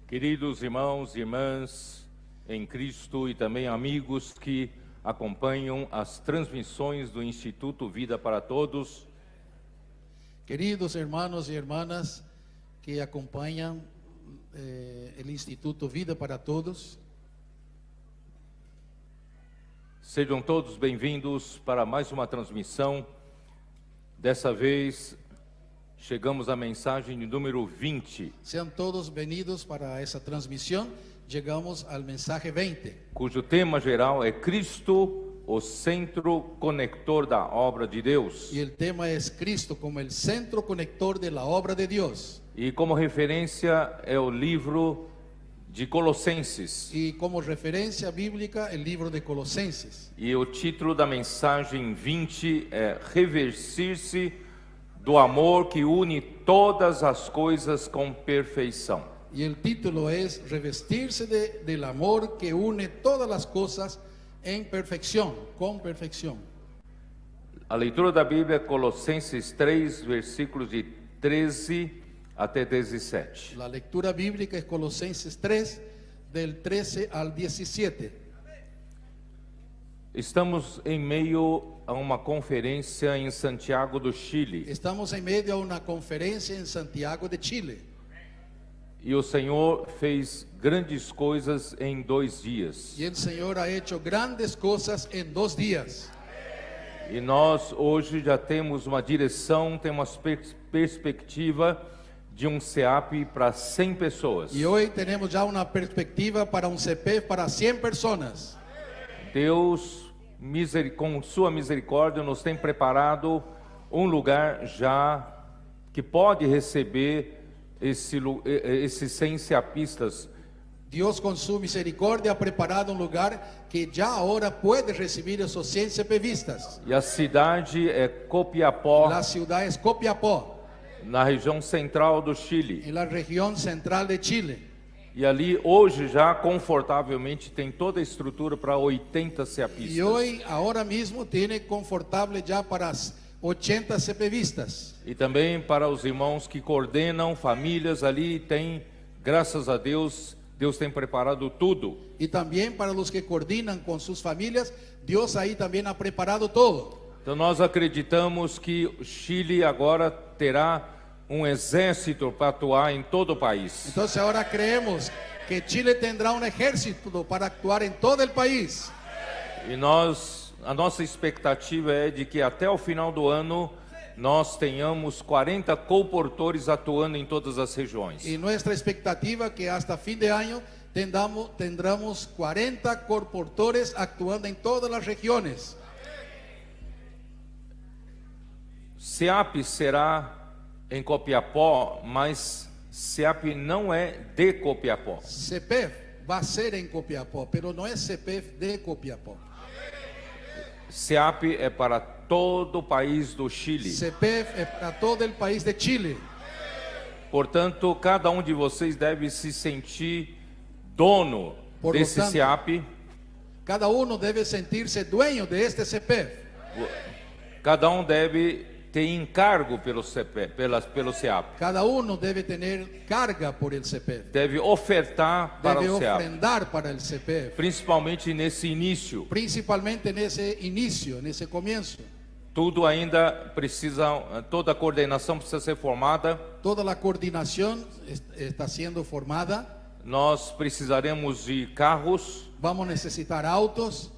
Queridos irmãos e irmãs em Cristo e também amigos que acompanham as transmissões do Instituto Vida para Todos. Queridos hermanos y hermanas que acompañan el Instituto Vida para Todos, Sejam todos bem-vindos para mais uma transmissão. Dessa vez, chegamos à mensagem de número 20, sean todos bienvenidos para esa transmisión. Llegamos al mensaje 20, cujo tema geral é Cristo, o centro conector da obra de Deus. y el tema es Cristo como el centro conector de la obra de Dios. E como referência é o livro de Colossenses. Y como referencia bíblica, el libro de Colosenses. E o título da mensagem 20 é Revestir-se do amor que une todas as coisas com perfeição. Y el título es Revestirse del amor que une todas las cosas en perfección, con perfección. A leitura da Bíblia é Colossenses 3, versículos de 13 até 17. La lectura bíblica es Colosenses 3, del 13 al 17. Estamos em meio a uma conferência em Santiago do Chile. Estamos en medio a una conferencia en Santiago de Chile. E o Senhor fez grandes coisas em 2 dias. Y el Señor ha hecho grandes cosas en 2 días. E nós hoje já temos uma direção, temos perspectiva de um CEAP para 100 pessoas. Y hoy tenemos ya una perspectiva para un CPF para 100 personas. Deus, com sua misericórdia, nos tem preparado um lugar já que pode receber esses 100 CEAPistas. Dios con su misericordia ha preparado un lugar que ya ahora puede recibir esos 100 CPVistas. E a cidade é Copiapó, La ciudad es Copiapó, na região central do Chile. en la región central de Chile. E ali hoje já confortavelmente tem toda a estrutura para 80 CEAPistas. Y hoy, ahora mismo, tiene confortable ya para 80 CPVistas. E também para os irmãos que coordenam famílias ali, tem, graças a Deus, Deus tem preparado tudo. Y también para los que coordinan con sus familias, Dios ahí también ha preparado todo. Então nós acreditamos que o Chile agora terá um exército para atuar em todo o país. Entonces ahora creemos que Chile tendrá un ejército para actuar en todo el país. E a nossa expectativa é de que até o final do ano nós tenhamos 40 colportores atuando em todas as regiões. Y nuestra expectativa es que hasta fin de año tendremos 40 colportores actuando en todas las regiones. CEAP será em Copiapó, mas CEAP não é de Copiapó. CPF va a ser en Copiapó, pero no es CPF de Copiapó. CEAP é para todo o país do Chile. CPF es para todo el país de Chile. Portanto, cada um de vocês deve se sentir dono Por lo desse tanto, CEAP. Cada uno debe sentirse dueño de este CPF. Cada um deve ter encargo pelo CEAP. Cada uno debe tener carga por el CPF. Deve ofertar para Debe o CEAP. ofrendar para el CPF. Principalmente nesse início. Principalmente en ese inicio, en ese comienzo. Tudo ainda precisa, toda a coordenação precisa ser formada. Toda la coordinación está siendo formada. Nós precisaremos de carros Vamos a necesitar autos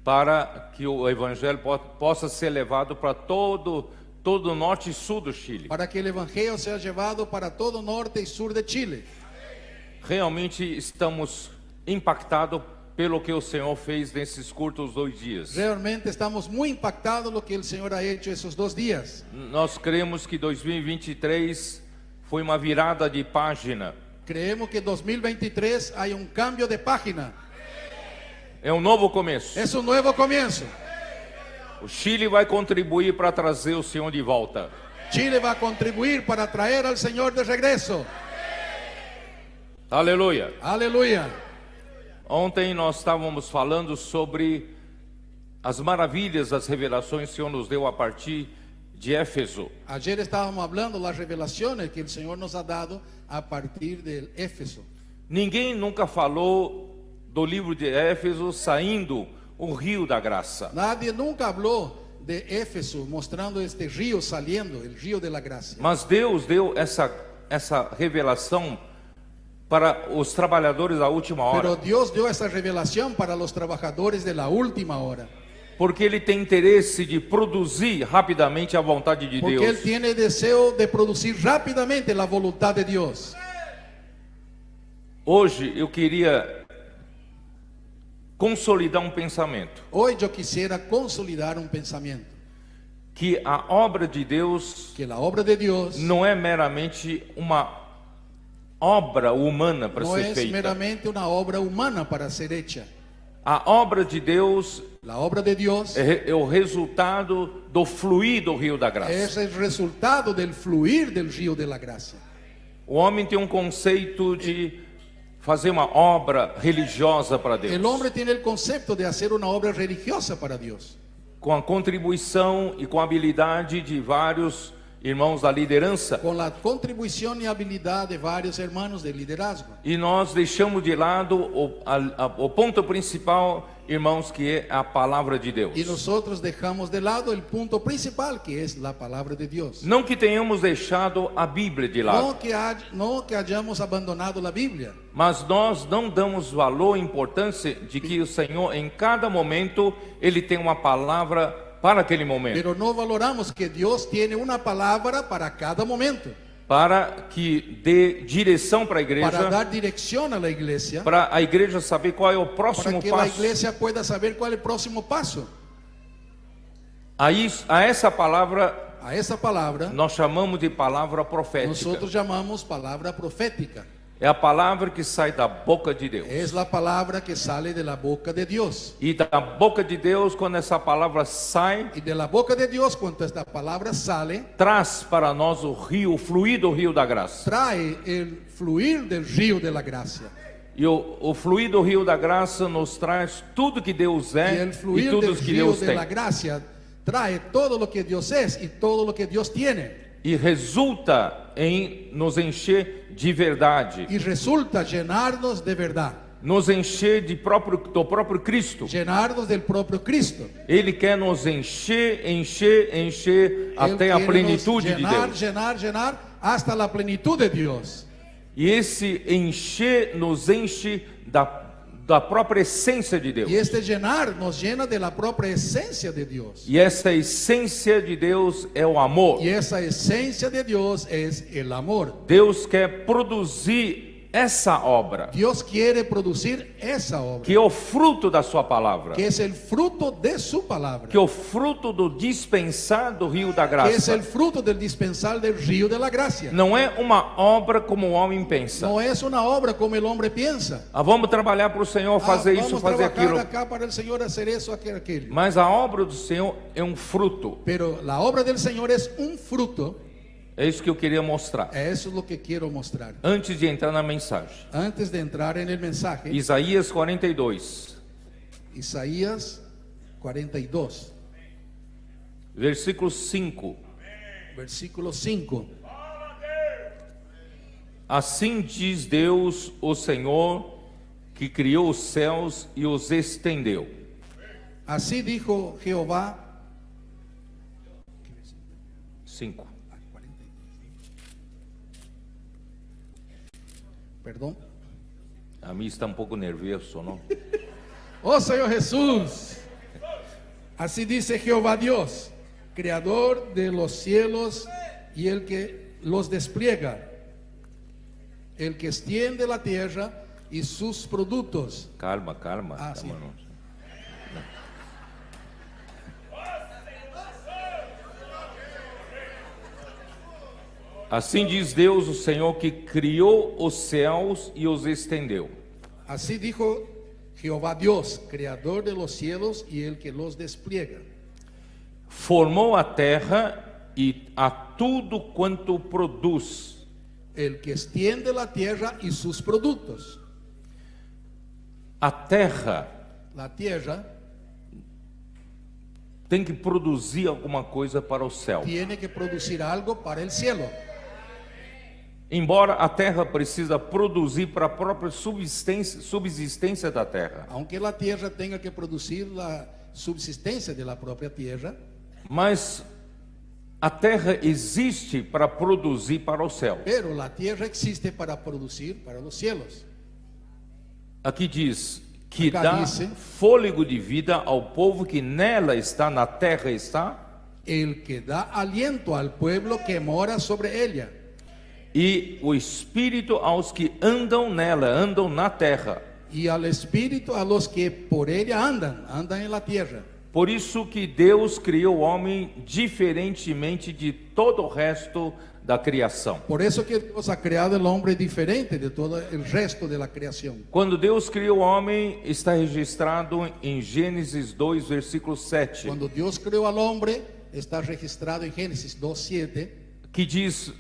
para que o evangelho possa ser levado para todo o norte e sul do Chile. para que el evangelio sea llevado para todo norte y sur de Chile. Realmente estamos impactados pelo que o Senhor fez nesses curtos 2 dias. Realmente estamos muy impactados lo que el Señor ha hecho esos 2 días. Nós cremos que 2023 foi uma virada de página. Creemos que 2023 hay un cambio de página. É um novo começo. Es un nuevo comienzo. O Chile vai contribuir para trazer o Senhor de volta. Chile va a contribuir para traer al Señor de regreso. Aleluia. Aleluya. Ontem nós estávamos falando sobre as maravilhas das revelações que o Senhor nos deu a partir de Éfeso. Ayer estábamos hablando de las revelaciones que el Señor nos ha dado a partir del Éfeso. Ninguém nunca falou do livro de Éfeso saindo o rio da graça. Nadie nunca habló de Éfeso mostrando este río saliendo, el río de la gracia. Mas Deus deu essa revelação para os trabalhadores da última hora. Pero Dios dio esa revelación para los trabajadores de la última hora. Porque Ele tem interesse de produzir rapidamente a vontade de Porque Deus. Él tiene deseo de producir rápidamente la voluntad de Dios. Hoje eu queria consolidar um pensamento. Hoy yo quisiera consolidar un pensamiento. Que a obra de Deus Que la obra de Dios não é meramente uma obra humana para no ser es feita. meramente una obra humana para ser hecha. A obra de Deus La obra de Dios é o resultado do fluir do rio da graça. es el resultado del fluir del río de la gracia. O homem tem um conceito de fazer uma obra religiosa para Deus, El hombre tiene el concepto de hacer una obra religiosa para Dios, com a contribuição e com a habilidade de vários irmãos da liderança. con la contribución y habilidad de varios hermanos de liderazgo. E nós deixamos de lado o ponto principal, irmãos, que é a palavra de Deus. Y nosotros dejamos de lado el punto principal, que es la palabra de Dios. Não que tenhamos deixado a Bíblia de lado, No que hayamos abandonado la Biblia, mas nós não damos valor e importância de que o Senhor, em cada momento, Ele tem uma palavra para aquele momento, pero no valoramos que Dios tiene una palabra para cada momento, para que dê direção para a para igreja, dar dirección a la iglesia, para a igreja saber qual é o para próximo que la passo. iglesia pueda saber cuál es el próximo paso. A essa palavra A esa palabra nós chamamos de palavra profética. nosotros llamamos palabra profética. É a palavra que sai da boca de Deus. Es la palabra que sale de la boca de Dios. E da boca de Deus, quando essa palavra sai, Y de la boca de Dios, cuando esta palabra sale, traz para nós o rio, o fluir do rio da graça. trae el fluir del río de la gracia. E o fluir do rio da graça nos traz tudo que Deus Y é el e fluir tudo del que río Deus de tem. la gracia trae todo lo que Dios es y todo lo que Dios tiene. E resulta em nos encher de verdade, Y resulta llenarnos de verdad, nos encher do próprio Cristo. llenarnos del propio Cristo. Ele quer nos encher Él até a quiere plenitude nos de llenar, Deus. llenar hasta la plenitud de Dios. E esse encher nos enche da própria essência de Deus. Y este llenar nos llena de la propia esencia de Dios. E essa essência de Deus é o amor. Y esa esencia de Dios es el amor. Deus quer produzir essa obra, Dios quiere producir esa obra, que é o fruto da sua palavra, que es el fruto de su palabra, que é o fruto do dispensar do rio da que es el graça. fruto del dispensar del río de la gracia. Não é uma obra como o homem pensa. No es una obra como el hombre piensa. Vamos trabalhar para o Senhor, fazer isso, Vamos fazer trabajar aquilo. acá para el Señor hacer eso, aquello. Mas a obra do Senhor é um fruto. Pero la obra del Señor es un fruto. É isso que eu queria mostrar. Eso es lo que quiero mostrar. Antes de entrar na mensagem. Antes de entrar en el mensaje, Isaías 42, Isaías 42, versículo 5. versículo 5. Assim diz Deus, o Senhor, que criou os céus e os estendeu. Así dijo Jehová. 5. Perdón. A mim está um pouco nervioso, não? Oh Señor Jesús. Así dice Jehová Dios, creador de los cielos y el que los despliega, el que extiende la tierra y sus productos. Calma. Sim. Não. Assim diz Deus, o Senhor, que criou os céus e os estendeu. Así dijo Jehová Dios, creador de los cielos y el que los despliega. Formou a terra e a tudo quanto produz. El que extiende la tierra y sus productos. A terra La tierra tem que produzir alguma coisa para o céu. tiene que producir algo para el cielo. Embora a terra precisa produzir para a própria subsistência da terra, Aunque la tierra tenga que producir la subsistencia de la propia tierra, mas a terra existe para produzir para o céu. pero la tierra existe para producir para los cielos. Aqui diz que Acá dá dice, fôlego de vida ao povo que nela está, na terra está, el que da aliento al pueblo que mora sobre ella, e o espírito aos que andam nela, andam na terra. y al espíritu a los que por ella andan en la tierra. Por isso que Deus criou o homem diferentemente de todo o resto da criação. Por eso que Dios ha creado el hombre diferente de todo el resto de la creación. Quando Deus criou o homem, está registrado em Gênesis 2, versículo 7, Cuando Dios creó al hombre, está registrado en Génesis 2:7, que diz: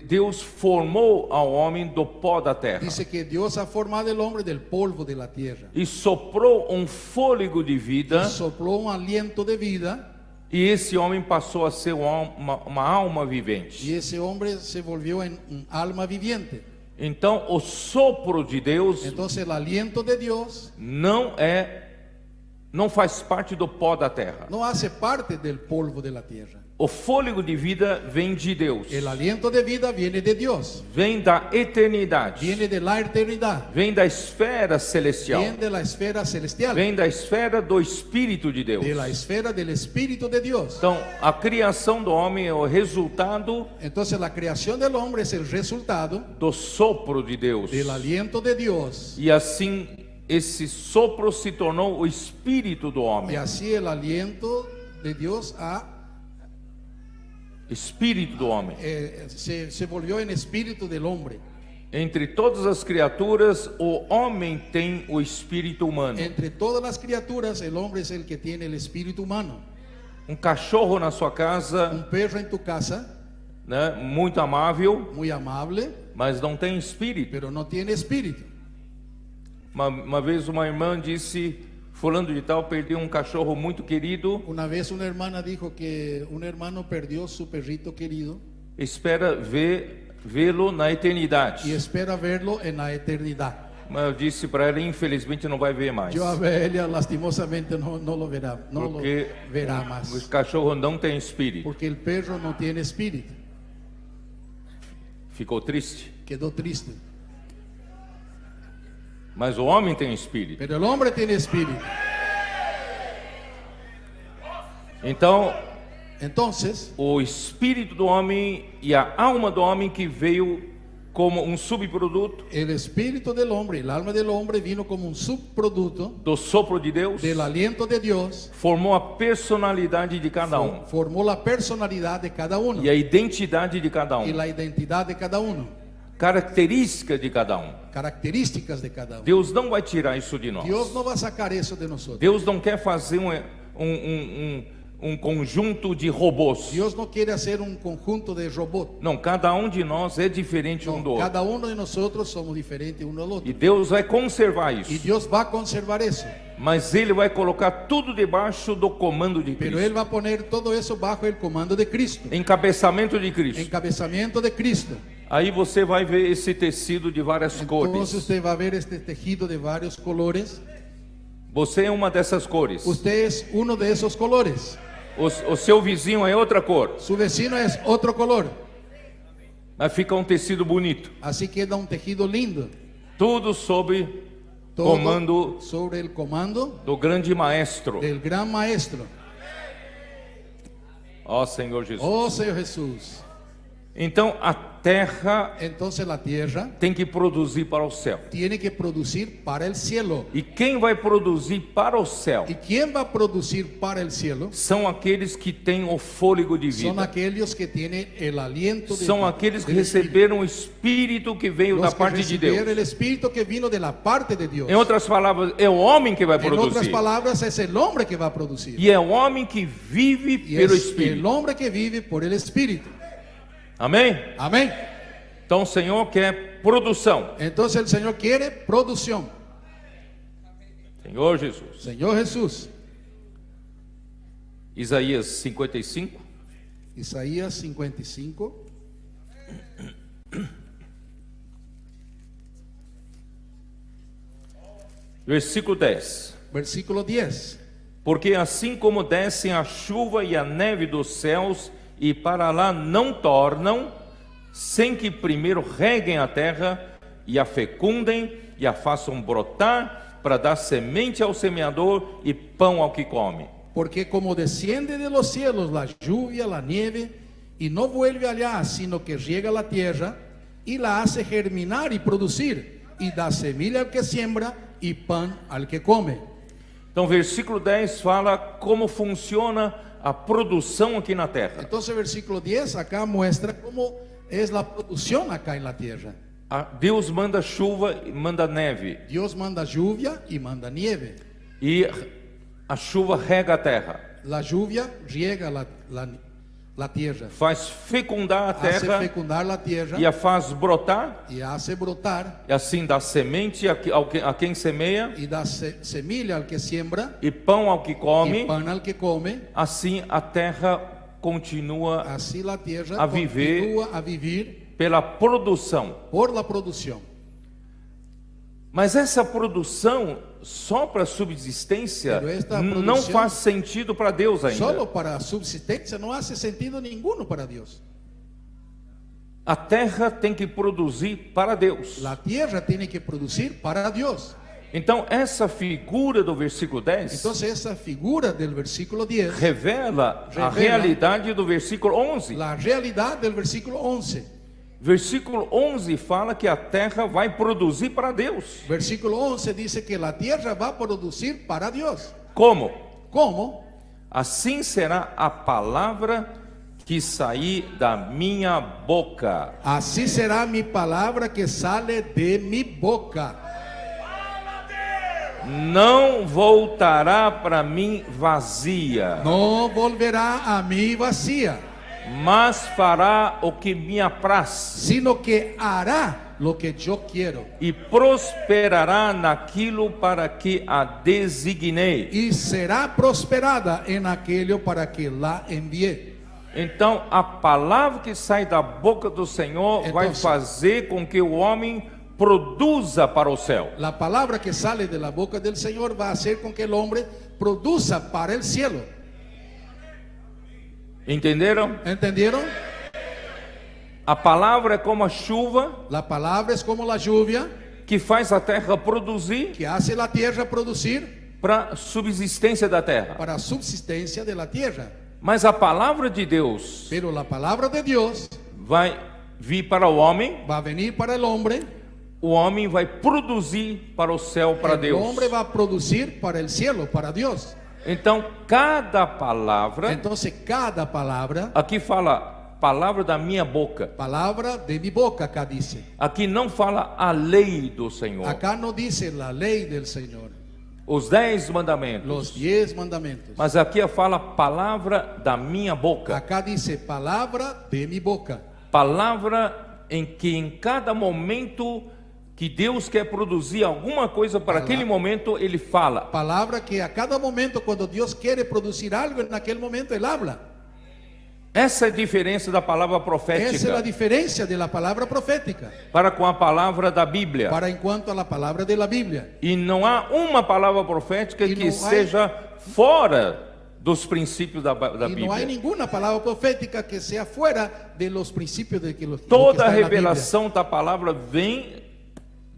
Deus formou ao homem do pó da terra dice que Dios ha formado el hombre del polvo de la tierra. e soprou um fôlego de vida, Sopló un aliento de vida e esse homem passou a ser uma alma vivente. y ese hombre se volvió en un alma viviente. Então, o sopro de Deus Entonces el aliento de Dios não faz parte do pó da terra. no hace parte del polvo de la tierra. O fôlego de vida vem de Deus, El aliento de vida viene de Dios, vem da eternidade, viene de la eternidad, vem da esfera celestial, viene de la esfera celestial, vem da esfera do Espírito de Deus. de la esfera del Espíritu de Dios. Então, a criação do homem é o resultado Entonces la creación del hombre es el resultado do sopro de Deus. del aliento de Dios, E assim, esse sopro se tornou o espírito do y homem. así el aliento de Dios Espírito do homem. se volvió en espíritu del hombre. Entre todas as criaturas, o homem tem o espírito humano. Entre todas las criaturas, el hombre es el que tiene el espíritu humano. Cachorro na sua casa, Un perro en tu casa, né, muito amável, muy amable, mas não tem espírito. pero no tiene espíritu. Uma vez uma irmã disse: fulano de tal perdeu um cachorro muito querido, Una vez una hermana dijo que un hermano perdió su perrito querido espera vê-lo na eternidade. y espera verlo en la eternidad. Mas eu disse para ela: infelizmente não vai ver mais, Yo a ella lastimosamente no lo verá, no porque lo verá o más, cachorro não tem espírito. porque el perro no tiene espíritu. Ficou triste. Quedó triste. Mas o homem tem espírito. Pero el hombre tiene espíritu. Então, Entonces, o espírito do homem e a alma do homem, que veio como um subproduto el espíritu del hombre, el alma del hombre vino como un subproducto do sopro de Deus, del aliento de Dios, formou a personalidade de cada um formó la personalidad de cada uno e a identidade de cada y um, la identidad de cada uno, característica de cada um. características de cada uno. Deus não vai tirar isso de nós. Dios no va a sacar eso de nosotros. Deus não quer fazer um conjunto de robôs. Dios no quiere hacer un conjunto de robots. Não, cada um de nós é diferente um do No, outro. cada uno de nosotros somos diferentes uno al otro. E Deus vai conservar Y isso. Dios va a conservar eso. Mas Ele vai colocar tudo debaixo do comando de Pero Cristo. Él va a poner todo eso bajo el comando de Cristo. Encabeçamento de Cristo. Encabezamiento de Cristo. Aí você vai ver esse tecido de várias Entonces cores. usted va a ver este tejido de varios colores. Você é uma dessas cores. Usted es uno de esos colores. O seu vizinho é outra cor. Su vecino es otro color. Mas fica um tecido bonito. Así queda un tejido lindo. Tudo sob Todo comando sobre el comando do grande maestro. del gran maestro. Ó Senhor Jesus. Oh Señor Jesús. Então a terra Entonces la tierra tem que produzir para o céu. tiene que producir para el cielo. E quem vai produzir para o céu ¿Y quién va a producir para el cielo? são aqueles que têm o fôlego de Son vida. aquellos que tienen el aliento de São aqueles que del Espíritu. receberam o Espírito que veio da Los que parte de recibieron Deus. el Espíritu que vino de la parte de Dios. Em outras palavras, é o homem que vai En otras produzir. palabras, es el hombre que va a producir. E é o homem que vive Y pelo es el Espírito. hombre que vive por el Espíritu. Amém? Amén. Então o Senhor quer produção. Entonces el Señor quiere producción. Senhor Jesus. Señor Jesús. Isaías 55. Isaías 55. Versículo 10. Versículo 10. Porque assim como descem a chuva e a neve dos céus e para lá não tornam, sem que primeiro reguem a terra e a fecundem e a façam brotar, para dar semente ao semeador e pão ao que come. Porque como desciende de los cielos la lluvia, la nieve, y no vuelve allá, sino que riega la tierra y la hace germinar y producir, y da semilla al que siembra y pan al que come. Então, versículo 10 fala como funciona a produção aqui na terra. Entonces versículo 10 acá muestra cómo es la producción acá en la tierra. Deus manda chuva e manda neve. Dios manda lluvia y manda nieve. E a chuva rega a terra. La lluvia riega la tierra. Faz fecundar a Hace terra fecundar la tierra e a faz brotar. y hace brotar E assim dá semente a quem semeia y da semilla al que siembra e pão ao que y come. pan al que come. Assim a terra continua Así la tierra a viver continúa a vivir pela produção. por la producción. Mas essa produção só para subsistência Pero esta não produção faz sentido para Deus ainda. Solo para subsistencia no hace sentido ninguno para Dios. A terra tem que produzir para Deus. La tierra tiene que producir para Dios. Então essa figura do versículo 10 Entonces esa figura del versículo 10 revela a Revela realidade do versículo 11. la realidad del versículo 11. Versículo 11 fala que a terra vai produzir para Deus. Versículo 11 dice que la tierra va a producir para Dios. Como? ¿Cómo? Assim será a palavra que sair da minha boca. Así será mi palabra que sale de mi boca. Não voltará para mim vazia, No volverá a mí vacía, mas fará o que me apraz sino que hará lo que yo quiero e prosperará naquilo para que a designei. y será prosperada en aquello para que la envié. Então a palavra que sai da boca do Senhor vai Então, fazer com que o homem produza para o céu. La palabra que sale de la boca del Señor va a hacer con que el hombre produza para el cielo. Entenderam? ¿Entendieron? A palavra é como a chuva La palabra es como la lluvia que faz a terra produzir que hace la tierra producir para a subsistência da terra. para subsistencia de la tierra. Mas a palavra de Deus Pero la palabra de Dios vai vir para o homem, va a venir para el hombre. o homem vai produzir para o céu, para El Deus. hombre va a producir para el cielo, para Dios. Então, cada palavra, Entonces cada palabra, aqui fala palavra da minha boca. palabra de mi boca, acá dice. Aqui não fala a lei do Senhor, Acá no dice la ley del Señor, os 10 mandamentos. los 10 mandamientos. Mas aqui fala palavra da minha boca. Acá dice palabra de mi boca. Palavra em que em cada momento que Deus quer produzir alguma coisa para aquele momento, Ele fala. Palabra que a cada momento, cuando Dios quiere producir algo, en aquel momento Él habla. Essa é a diferença da palavra Esa es la profética diferencia de la palabra profética para com a palavra da Bíblia. para en cuanto a la palabra de la Biblia. E não há uma palavra profética E que não há- seja fora dos princípios da Y no hay Bíblia. ninguna palabra profética que sea fuera de los principios de que lo que Toda a está en la Biblia. revelação da palavra vem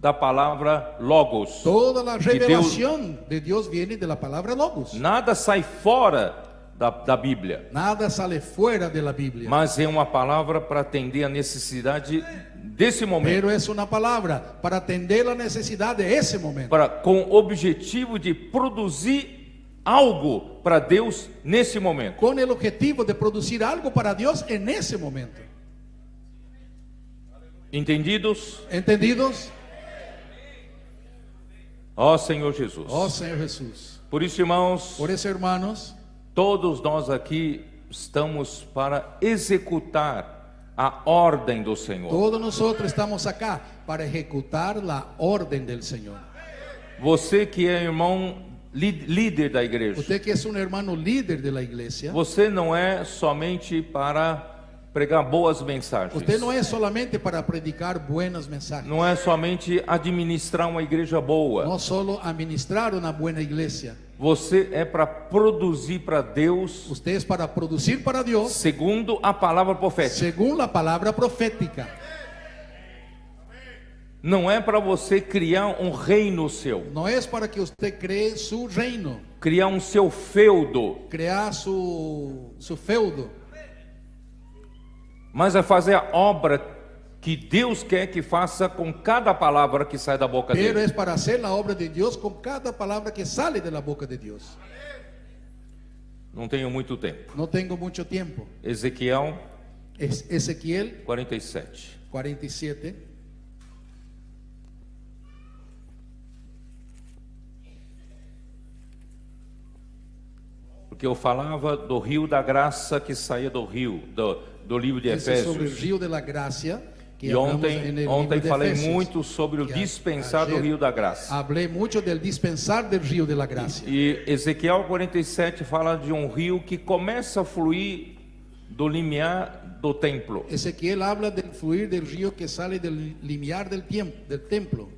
da palavra Logos. Toda la Deus- revelación de Dios viene de la palabra logos. Nada sai fora da Bíblia, Nada sale fuera de la Biblia. mas é uma palavra para atender a necessidade desse momento, Pero es una palabra para atender la necesidad de ese momento. com o objetivo de produzir algo para Deus nesse momento. Con el objetivo de producir algo para Dios en ese momento. Entendidos? ¿Entendidos? Ó Senhor Jesus. Oh Señor Jesús. Por isso, irmãos, Por eso, hermanos, todos nós aqui estamos para executar a ordem do Senhor. todos nosotros estamos acá para ejecutar la orden del Señor. Você que é irmão líder da igreja, Usted que es un hermano líder de la iglesia, você não é somente para pregar boas mensagens. Usted no es solamente para predicar buenas mensajes. Não é somente administrar uma igreja boa. No solo administrar una buena iglesia. Você é para produzir para Deus Usted es para producir para Dios segundo a palavra profética. según la palabra profética. Não é para você criar um reino seu, No es para que usted cree su reino, criar um seu feudo, crear su feudo, mas é fazer a obra que Deus quer que faça com cada palavra que sai da boca pero dele. es para hacer la obra de Dios con cada palabra que sale de la boca de Dios. Não tenho muito tempo. No tengo mucho tiempo. Ezequiel Ezequiel 47. 47. Porque eu falava do rio da graça que saía do rio, do livro de Ese es sobre el Efésios. río de la gracia que E hablamos en el ontem libro de falei Efesios. muito sobre o Que dispensar do ayer rio da graça. Hablé mucho del dispensar del río de la gracia. E Ezequiel 47 fala de um rio que começa a fluir do limiar do templo. Ezequiel habla del fluir del río que sale del limiar del templo.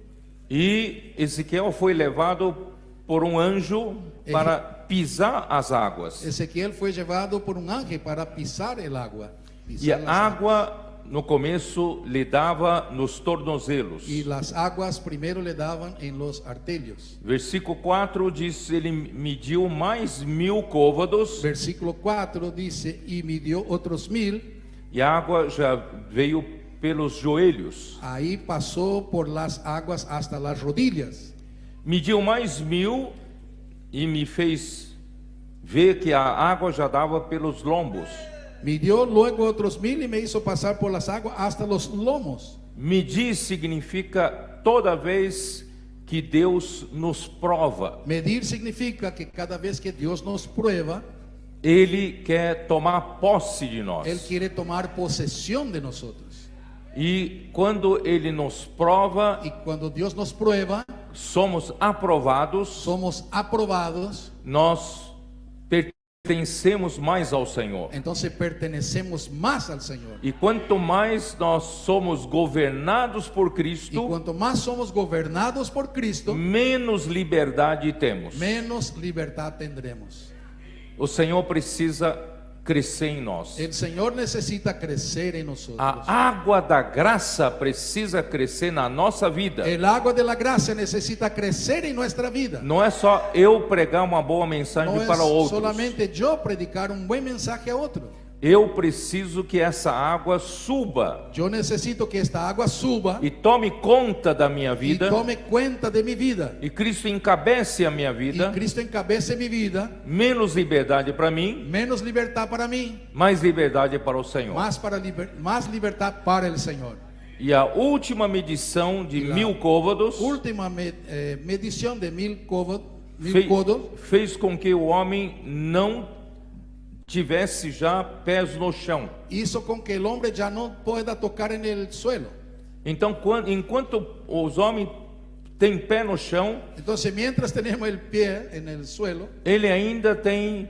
E Ezequiel foi levado por um anjo para pisar as águas. Ezequiel fue llevado por un ángel para pisar el agua. E Pisar a las aguas. água no começo lhe dava nos tornozelos. Y las aguas primero le daban en los arterios. Versículo 4 diz: ele mediu mais 1000 côvados, Versículo 4 dice, y midió otros 1000. e a água já veio pelos joelhos. Ahí pasó por las aguas hasta las rodillas. Mediu mais 1000 e me fez ver que a água já dava pelos lombos. Midió luego otros 1000 y me hizo pasar por las aguas hasta los lomos. Medir significa toda vez que Deus nos prova, Medir significa que cada vez que Dios nos prueba, Ele quer tomar posse de nós. Él quiere tomar posesión de nosotros. E quando Ele nos prova, Y cuando Dios nos prueba, somos aprovados, somos aprobados, nós pertencemos mais ao Senhor. entonces pertenecemos más al Señor. E quanto mais nós somos governados por Y Cristo, cuanto más somos gobernados por Cristo, menos liberdade temos. menos libertad tendremos. O Senhor precisa crescer em nós. El Señor necesita crecer en nosotros. A água da graça precisa crescer na nossa vida. El agua de la gracia necesita crecer en nuestra vida. Não é só eu pregar uma boa mensagem No es para outros. solamente yo predicar un buen mensaje a otro. Eu preciso que essa água suba Yo necesito que esta agua suba e tome conta da minha y vida. tome cuenta de mi vida. E Cristo encabece a minha Y vida. Cristo encabece mi vida. Menos liberdade para mim, Menos libertad para mí, mais liberdade para o Senhor. más libertad para el Señor. E a última medição de La 1000 côvados Última medición de 1000 codos fez com que o homem não tivesse já pés no chão. hizo con que el hombre ya no pueda tocar en el suelo. Então, enquanto os homens têm pé no chão, Entonces, mientras tenemos el pie en el suelo, ele ainda tem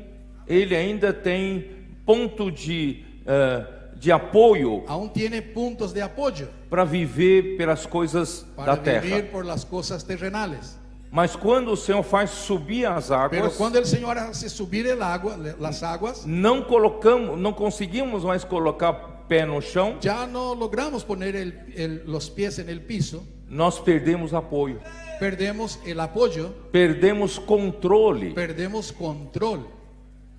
ponto de apoio aún tiene puntos de apoyo para viver pelas coisas para da terra. vivir por las cosas terrenales. Mas quando o Senhor faz subir as Pero águas, cuando el Señor hace subir el agua, las aguas, não conseguimos mais colocar pé no chão, ya no logramos poner los pies en el piso, nós perdemos apoio, perdemos el apoyo, perdemos controle, perdemos control.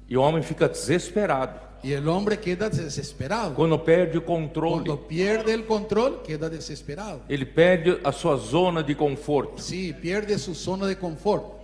e o homem fica desesperado Y el hombre queda desesperado. quando perde o controle. Cuando pierde el control, queda desesperado. Ele perde a sua zona de conforto. Sí, pierde su zona de confort.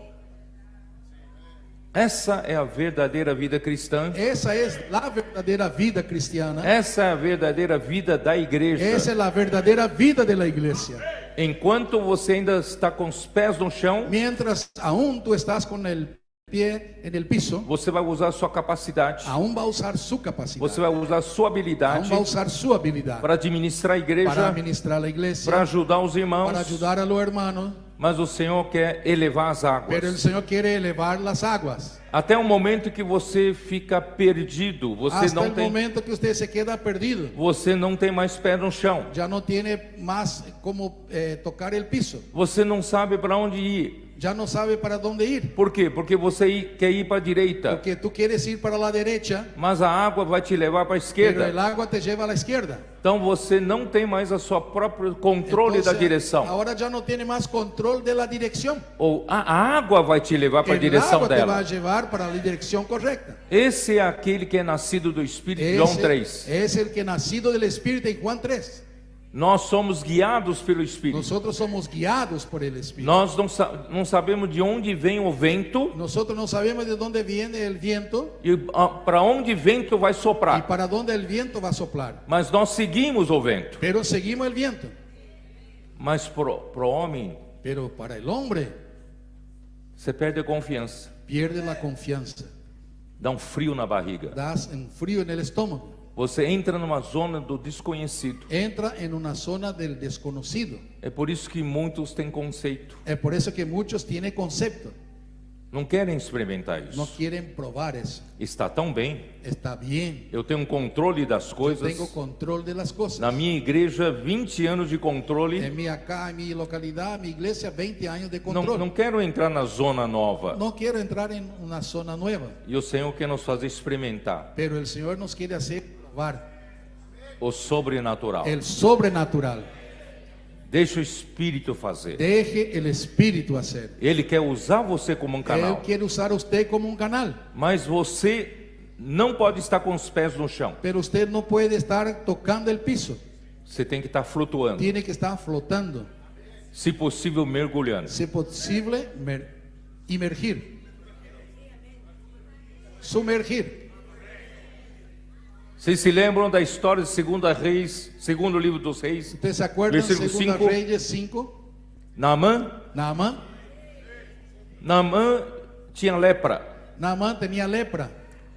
Essa é a verdadeira vida cristã. Esa es la verdadera vida cristiana. Essa é a verdadeira vida da igreja. Esa es la verdadera vida de la iglesia. Enquanto você ainda está com os pés no chão, Mientras aún tú estás con el pie en el piso, você vai usar a sua capacidade, aún va a usar su capacidad. você vai usar a sua habilidade Aún va a usar su habilidad para administrar a para igreja, administrar la iglesia, para ajudar os para irmãos, ayudar a los hermanos, Mas o Senhor quer elevar as pero el águas. Señor quiere elevar las aguas. Até o momento que você fica perdido, você Hasta não el tem, momento que usted se queda perdido. você não tem mais pé no chão. Ya no tiene más como tocar el piso. Você não sabe para onde ir. Ya no sabe para dónde ir. Por quê? Porque você quer ir para a direita, Porque tú quieres ir para la derecha, mas a água vai te levar para a pero el esquerda. agua te lleva a la izquierda. Então você não tem mais a sua própria controle da Entonces, direção. ahora ya no tiene más control de la dirección. Ou a água vai te levar para a El direção agua te va a dela. llevar para la dirección correcta. Esse é aquele que é nascido do Espírito, João 3. Es el que nacido del Espíritu en Juan 3. Nós somos guiados pelo Espírito. Nosotros somos guiados por el Espíritu. Nós não sabemos de onde vem o vento Nosotros no sabemos de dónde viene el viento e para onde o vento vai y soprar. para dónde el viento va a soplar. Mas nós seguimos o vento. Pero seguimos el viento. Mas pro homem, Pero para el hombre você perde a confiança. pierde la confianza. Dá um frio na barriga. Das un frío en el estómago. Você entra numa zona do desconhecido. Entra en una zona del desconocido. É por isso que muitos têm conceito. Es por eso que muchos tienen concepto. Não querem experimentar No isso. quieren probar eso. Está tão bem. Está bien. Eu tenho um controle das coisas. Tengo control de las cosas. Na minha igreja, 20 anos de controle. En mi acá, en mi localidad, mi iglesia, 20 años de Não, control. não quero entrar na zona nova. No quiero entrar en una zona nueva. E o Senhor quer nos fazer experimentar Pero el Señor nos quiere hacer probar o sobrenatural. el sobrenatural. Deixa o Espírito fazer. Deje el Espíritu hacer. Ele quer usar você como um Él canal. quiere usar a usted como un canal. Mas você não pode estar com os pés no chão. Pero usted no puede estar tocando el piso. Você tem que estar flutuando. Tiene que estar flotando. Se possível, mergulhando. Si posible, imergir. Sumergir. Vocês se lembram da história de 2 Reis, segundo livro dos Reis? ¿Ustedes se acuerdan? Versículo Segunda 5. Reyes 5. Naamã tinha lepra. Naamán tenía lepra.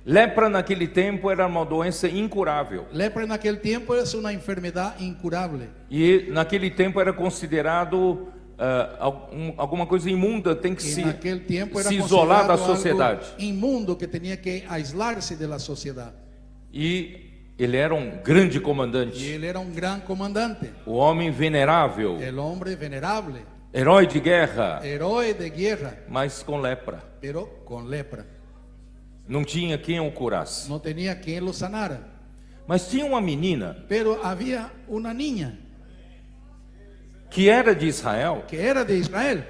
Lepra naquele tempo era uma doença incurável. Lepra en aquel tiempo es una enfermedad incurable. E naquele tempo era considerado alguma coisa imunda, tem que En aquel tiempo era se isolar da considerado sociedade. algo inmundo que tenía que aislarse de la sociedad. E ele era um grande Y comandante, él era un gran comandante, o homem venerável, el hombre venerable, herói de guerra, héroe de guerra, mas com lepra. pero con lepra. Não tinha quem o curasse. No tenía quien lo sanara. Mas tinha uma menina Pero había una niña que era de Israel, que era de Israel.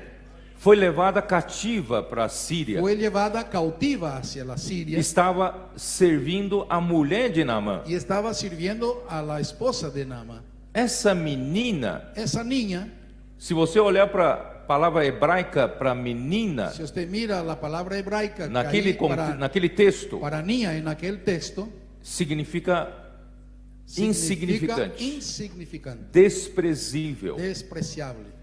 foi levada cativa para a Síria. Fue llevada cautiva hacia la Siria Estava servindo a mulher de Naamã. y estaba sirviendo a la esposa de Naamán. Essa menina, Esa niña, se você olhar para a palavra hebraica para menina, si usted mira la palabra hebraica que naquele, ahí naquele texto, para niña en aquel texto, significa significa insignificante, insignificante, desprezível. despreciable.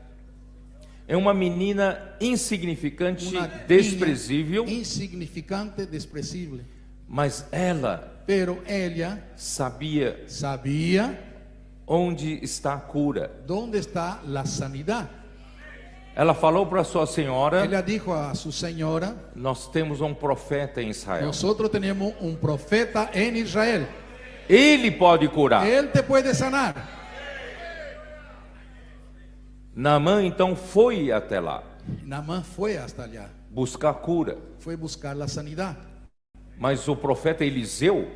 É uma menina insignificante, Una desprezível, niña insignificante, despreciable. mas ela Pero ella sabia sabía onde está a cura. dónde está la sanidad. Ela falou para sua senhora: Ella dijo a su señora: nós temos um profeta em Israel. nosotros tenemos un profeta en Israel. Ele pode curar. Él te puede sanar. Naamã então foi até lá Naamán fue hasta allá, buscar cura. fue buscar la sanidad. Mas o profeta Eliseu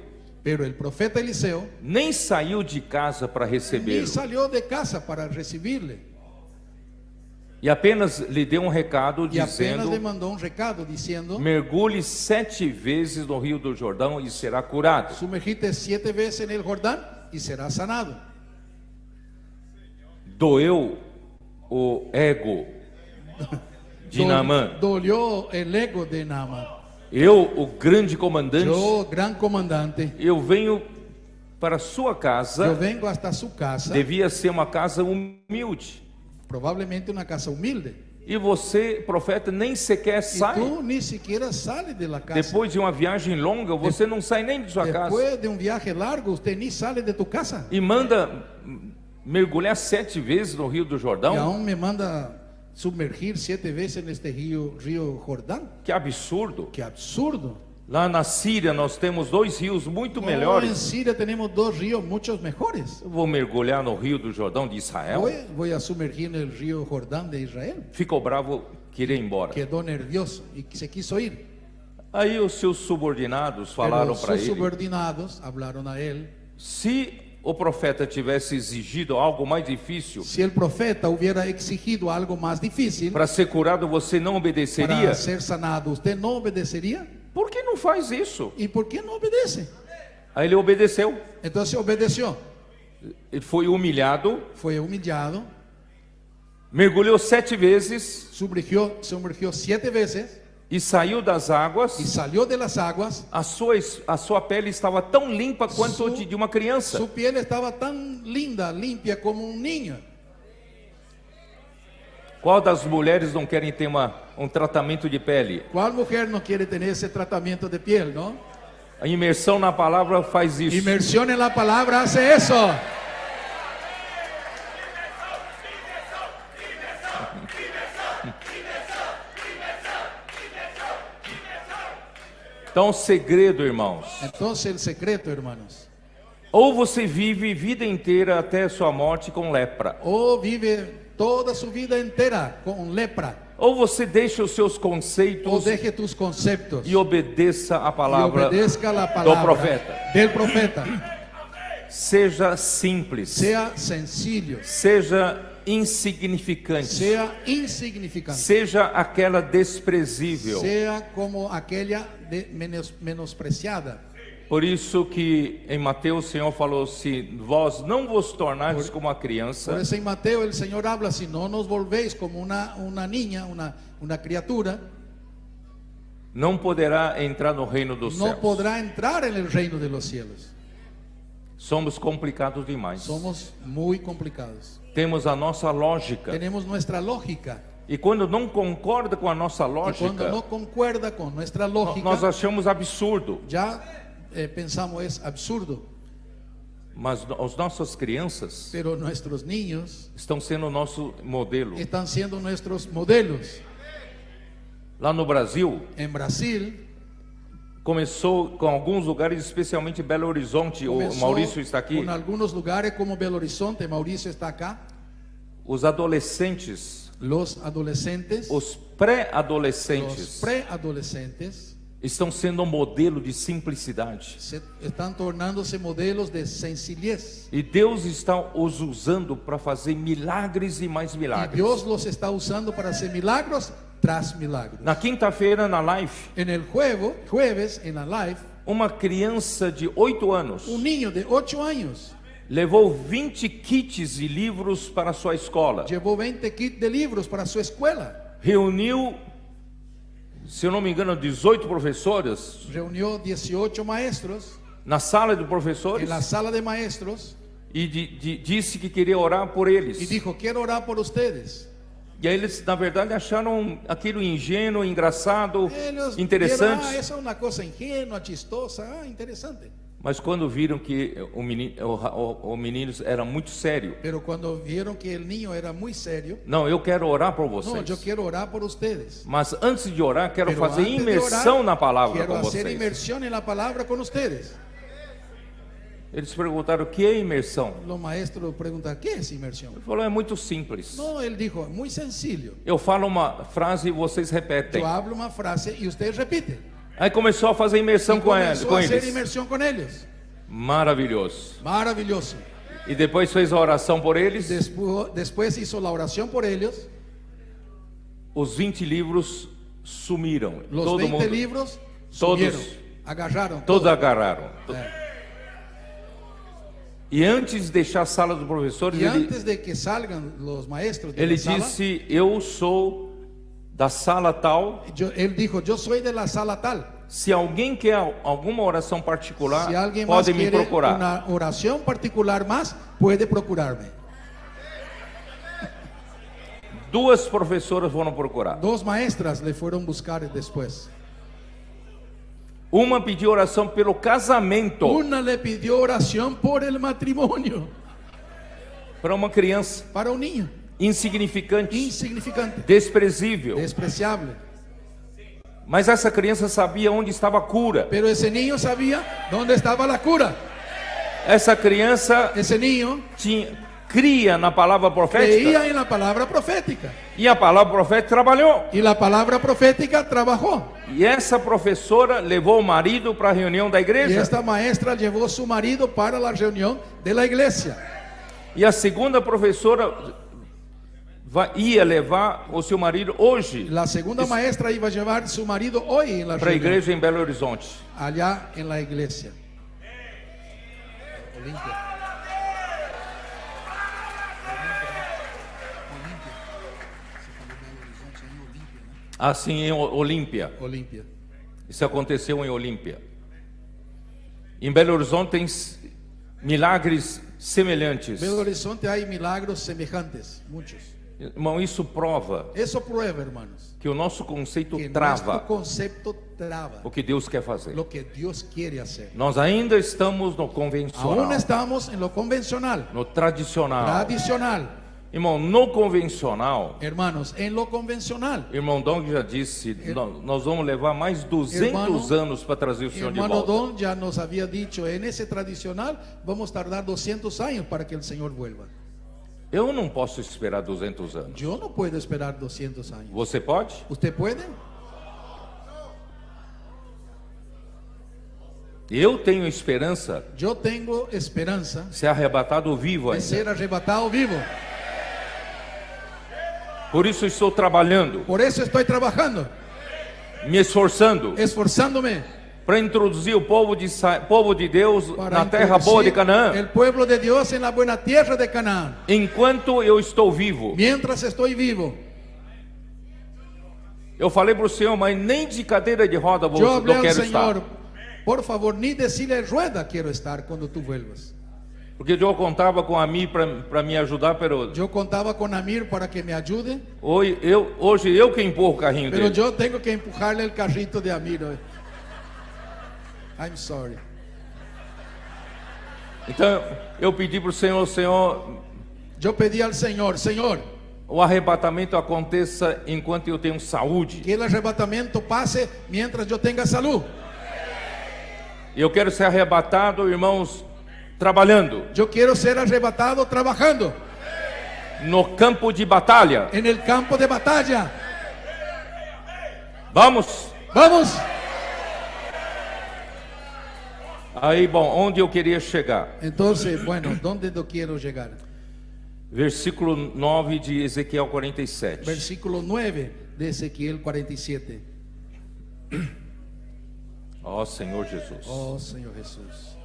Pero el profeta Eliseo nem saiu de casa para ni recebê-lo. salió de casa para recibirle. E apenas lhe deu um recado Y apenas le dizendo: mandó un recado diciendo: mergulhe 7 vezes no rio do Jordão e será curado. sumergite 7 veces en el Jordán y serás sanado. Doeu o ego de Naamã. Dolió el ego de Naamán. Eu, o grande comandante, Yo, gran comandante, eu venho para sua yo casa. vengo hasta su casa, Devia ser uma casa humilde. probablemente una casa humilde. E você, profeta, nem sequer Y sai. tú ni siquiera sales de la casa. Depois de uma viagem longa, você não sai nem de sua casa. Después de un viaje largo, usted ni sale de tu casa. E manda mergulhar 7 vezes no rio do Y Jordão. aún me manda sumergir 7 veces en este río Jordán. Que absurdo. ¡Qué absurdo! Lá na Síria nós temos 2 rios muito En melhores. Siria tenemos 2 ríos muchos mejores. Eu vou mergulhar no rio do Jordão de Israel. Voy a sumergir en el río Jordán de Israel. Ficou bravo, queria ir embora. Quedó nervioso y se quiso ir. Aí os seus subordinados falaram Pero para sus ele: subordinados hablaron a él. se o profeta tivesse exigido algo mais difícil, Si el profeta hubiera exigido algo más difícil para ser curado você não obedeceria? para ser sanado, ¿usted no obedecería? Por que não faz isso? ¿Y por qué no obedece? Aí ele obedeceu. Entonces obedeció. Ele foi humilhado, Fue humillado, mergulhou 7 vezes sumergió 7 veces e saiu das águas. y salió de las aguas. A sua pele estava tão limpa quanto de uma criança. Su piel estaba tan linda, limpia como un niño. Qual das mulheres não querem ter um tratamento de pele? ¿Cuál mujer no quiere tener ese tratamiento de piel, no? A imersão na palavra faz isso. Inmersión en la palabra hace eso. Então, o segredo, irmãos, Entonces el secreto, hermanos, ou você vive vida inteira até sua morte com lepra, o vive toda su vida entera con lepra, ou você deixa os seus o conceitos deje tus conceptos e obedeça a y palavra obedezca la do palabra profeta. del profeta. Seja simples, Sea sencillo, seja insignificante, sea insignificante, seja aquela desprezível. sea como aquella menospreciada. Por isso que em Mateus o Senhor falou: se vós não vos tornares como a criança, Por eso en Mateo el Señor habla: si no nos volvéis como una niña, una criatura, não poderá entrar no reino dos no céus. podrá entrar en el reino de los cielos. Somos complicados demais. Somos muy complicados. Temos a nossa lógica. Tenemos nuestra lógica. E quando não concorda com a nossa Y cuando lógica, no concuerda con nuestra lógica, nós achamos absurdo. ya pensamos es absurdo. Mas as nossas crianças Pero nuestros niños estão sendo o nosso modelo. están siendo nuestros modelos. Lá no Brasil, En Brasil começou com alguns lugares, especialmente Belo Horizonte. O comenzó Maurício está aqui. con algunos lugares como Belo Horizonte. Mauricio está acá. Os adolescentes, Los adolescentes, os los pré-adolescentes preadolescentes estão sendo um modelo de simplicidade. están tornándose modelos de sencillez. E Deus está os usando para fazer milagres e mais Y milagres. Dios los está usando para hacer milagros tras milagros. Na quinta-feira, na live, En el jueves, en la live, uma criança de 8 anos un niño de 8 años levou 20 kits e livros para a sua escola. llevó 20 kits de libros para su escuela. Reuniu, se eu não me engano, 18 professores Reunió 18 maestros na sala de professores en la sala de maestros e disse que queria orar por y eles. dijo: quiero orar por ustedes. E aí eles, na verdade, acharam aquilo ingênuo, engraçado, Ellos interessante. vieron, esa es una cosa ingenua, chistosa, interesante. Mas quando viram que o menino era muito sério: Pero cuando vieron que el niño era muy serio: não, eu quero orar por no, vocês. yo quiero orar por ustedes. Mas antes de orar, quero Pero fazer antes de imersão orar, na palavra quiero com hacer vocês. inmersión en la palabra con ustedes. Eles perguntaram: o que é imersão? Los maestros preguntan: ¿qué es inmersión? Ele falou: é muito simples. No, él dijo: muy sencillo. Eu falo uma frase e vocês repetem. Yo hablo una frase y ustedes repiten. Aí começou a fazer imersão Y com comenzó a hacer eles. inmersión con ellos. Maravilhoso. Maravilloso. E depois fez a oração por eles. Después hizo la oración por ellos. Os 20 livros sumiram. Los Todo 20 mundo, libros todos, subieron, agarraron todos todo. agarraram. E antes de deixar a sala dos professores, Y antes de que salgan los maestros de ele la sala, disse: eu sou da sala tal. él dijo: yo soy de la sala tal. Se alguém quer alguma oração particular, Si alguien más pode me quiere procurar. una oración particular más, puede procurarme. 2 professoras foram procurar. 2 maestras le fueron a buscar después. Uma pediu oração pelo casamento Una le pidió oración por el matrimonio para uma criança. para un niño. insignificante, insignificante, desprezível. despreciable. Mas essa criança sabia onde estava a cura. Pero ese niño sabía dónde estaba la cura. Essa criança Ese niño cria na palavra profética. creía en la palabra profética. E a palavra profética trabalhou. Y la palabra profética trabajó. E essa professora levou o marido para a reunião da Y igreja. esta maestra llevó su marido para la reunión de la iglesia. E a segunda professora ia levar o seu marido hoje La segunda maestra iba a llevar su marido hoy en la para a reunión, igreja em Belo Horizonte. allá en la iglesia. Olimpia. Assim em Olímpia. Olimpia. Isso aconteceu em Olímpia. Em Belo Horizonte tem milagres semelhantes. Belo Horizonte hay milagros semejantes, muchos. Irmão, isso prova Eso prueba, hermanos, que o nosso conceito que trava nuestro concepto traba o que Deus quer fazer. lo que Dios quiere hacer. Nós ainda estamos no Aún convencional, estamos en lo convencional, no tradicional. tradicional. Irmão, no convencional, Hermanos, en lo convencional. irmão Dong já disse, nós vamos levar mais 200 anos para trazer o Senhor de Hermano volta. Don ya nos había dicho, en ese tradicional vamos a tardar 200 años para que el Señor vuelva. Eu não posso esperar 200 anos. Yo no puedo esperar 200 años. Você pode? ¿Usted puede? Eu tenho esperança Yo tengo esperanza de ser arrebatado vivo de ainda. ser arrebatado vivo. Por isso estou trabalhando, Por eso estoy trabajando, me esforçando esforzándome para introduzir o povo de Deus para na terra boa de introducir Canaã. el pueblo de Dios en la buena tierra de Canaán. Enquanto eu estou vivo. Mientras estoy vivo, Eu falei para o Senhor, mas nem de cadeira de roda yo hablé eu al quero Señor, estar. por favor, ni de silla de rueda quiero estar cuando tú vuelvas. Porque eu contava com a mim para me ajudar, pero Yo contaba con Amir para que me ayude, hoje eu que empurro o carrinho pero dele. yo tengo que empujarle el carrito de Amir hoy. I'm sorry. Então eu pedi para o Senhor, Yo pedí al Señor, Señor, o arrebatamento aconteça enquanto eu tenho saúde. que el arrebatamiento pase mientras yo tenga salud. Eu quero ser arrebatado, irmãos, trabalhando Yo quiero ser arrebatado trabajando no campo de batalha. en el campo de batalla. Vamos. Vamos. Aí, bom, onde eu queria chegar? Entonces, bueno, ¿dónde yo quiero llegar? Versículo 9 de Ezequiel 47. Versículo 9 de Ezequiel 47. Ó Senhor Jesus. Oh Señor Jesús.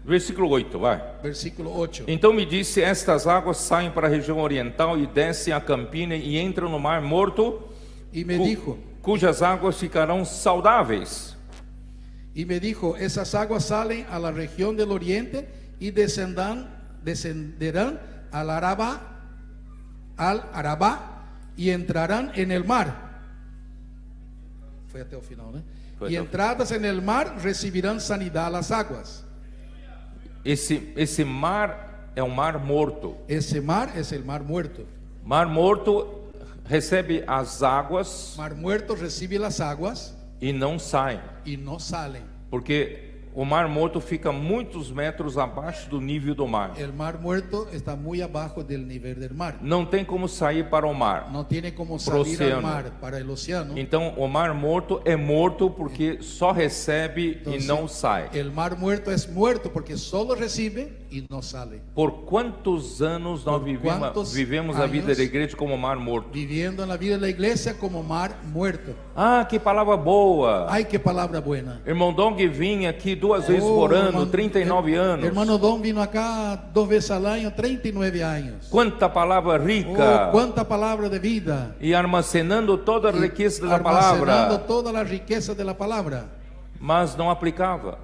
Versículo 8, vai. Versículo 8. Então me disse: estas águas saem para a região oriental e descem a Campina e entram no Mar Morto, Y me dijo, cujas águas ficarão saudáveis. esas aguas salen a la región del oriente y descenderán al Arabá y entrarán en el mar. Fue hasta el final, ¿no? Fue Y hasta el entradas en el mar recibirán sanidad las aguas. Esse mar é um mar morto. Ese mar es el mar muerto. Mar Morto recebe as águas Mar muerto recibe las aguas e não sai, y no salen. porque o Mar Morto fica muitos metros abaixo do nível do mar. El mar muerto está muy abajo del nivel del mar. Não tem como sair para o mar. No tiene como Pro salir al oceano. mar para el océano. Então o Mar Morto é morto porque só recebe e Entonces, não sai. el mar muerto es muerto porque solo recibe y no sale. Por quantos anos nós Por quantos vivemos a vida anos da igreja como mar morto? Viviendo en la vida de la iglesia como mar muerto. Ah, que palavra boa! Ay, qué palabra buena. Irmão Dong vinha aqui 2 vezes por ano, hermano, 39 anos. Hermano Don vino acá 2 veces al año, 39 años. Quanta palavra rica! Oh, cuánta palabra de vida. E armazenando toda a Y riqueza da almacenando palavra, toda la riqueza de la palabra. mas não aplicava,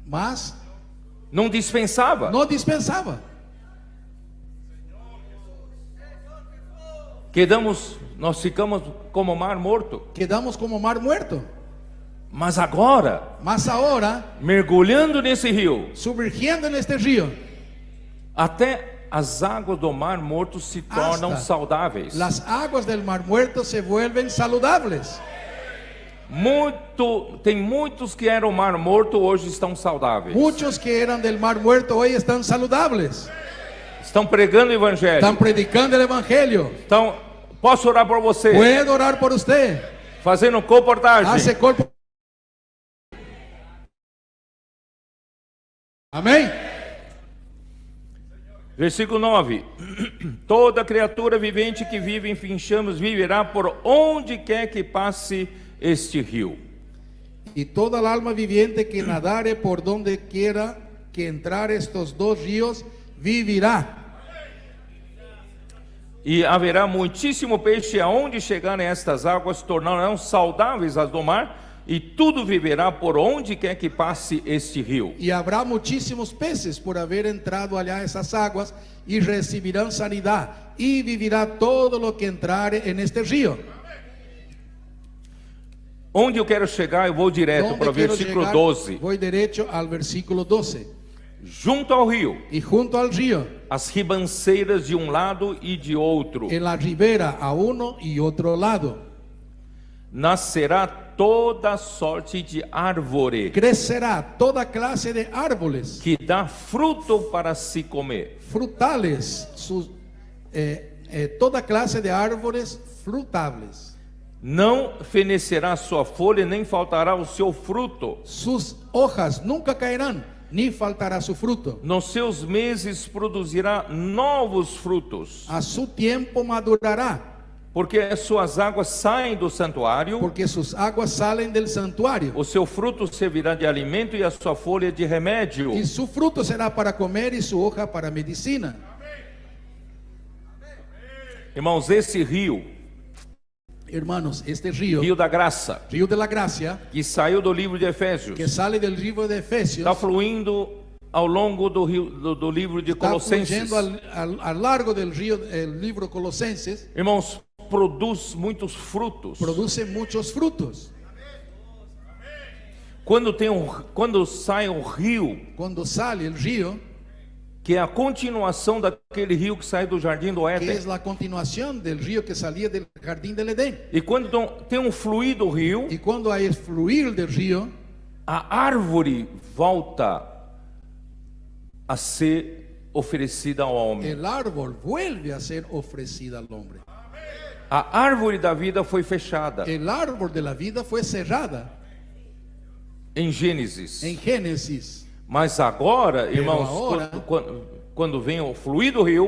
Mas não dispensava. no dispensaba. Nós ficamos como mar morto. Quedamos como mar muerto. Mas agora, Mas ahora, mergulhando nesse rio, sumergiendo en este río, até as águas do Mar Morto se tornam Hasta saudáveis. las aguas del Mar Muerto se vuelven saludables. Tem muitos que eram Mar Morto, hoje estão saudáveis. Muchos que eran del Mar Muerto hoy están saludables. Estão pregando o Evangelho. Están predicando el Evangelio. Então, posso orar por você? Puedo orar por usted. Fazendo comportagem. Hace cuerpo. Amém. Versículo 9: Toda criatura vivente que vive em Finchamos viverá por onde quer que passe este rio. Y toda el alma viviente que nadare por donde quiera que entrar estos dos ríos vivirá. E haverá muitíssimo peixe, aonde chegarem estas águas tornarão saudáveis as do mar, e tudo viverá por onde quer que passe este rio. Y habrá muchísimos peces por haber entrado allá esas aguas, y recibirán sanidad, y vivirá todo lo que entrare en este río. Onde eu quero chegar, eu vou direto para o quiero versículo llegar? 12. Voy derecho al versículo 12. Junto ao rio, Y junto al río, as ribanceiras de um lado e de outro, en la ribera a uno y otro lado, nascerá toda sorte de árvore crecerá toda clase de árboles, que dá fruto para se comer. frutales, toda clase de árboles frutables. Não fenecerá sua folha, nem faltará o seu fruto. Sus hojas nunca caerán, ni faltará su fruto. Nos seus meses produzirá novos frutos, A su tiempo madurará, porque as suas águas saem do santuário. porque sus aguas salen del santuario. O seu fruto servirá de alimento e a sua folha de remédio. Y su fruto será para comer y su hoja para medicina. Irmãos, esse rio, Hermanos, este río, rio da graça, río de la gracia, que saiu do livro de Efésios, que sale del libro de Efesios, está fluindo ao longo do livro de está Colossenses. fluyendo al largo del río, el libro Colosenses, Irmãos, produz muitos frutos. produce muchos frutos. Quando sai um rio, Cuando sale el río, que é a continuação daquele rio que sai do jardim do que Éden. es la continuación del río que salía del jardín del Edén. E quando tem um fluir do rio, Y cuando hay fluir del río, a árvore volta a ser oferecida ao homem. el árbol vuelve a ser ofrecida al hombre. A árvore da vida foi fechada El árbol de la vida fue cerrada em Gênesis. en Génesis. Mas agora, irmãos, agora- quando vem o fluir do rio,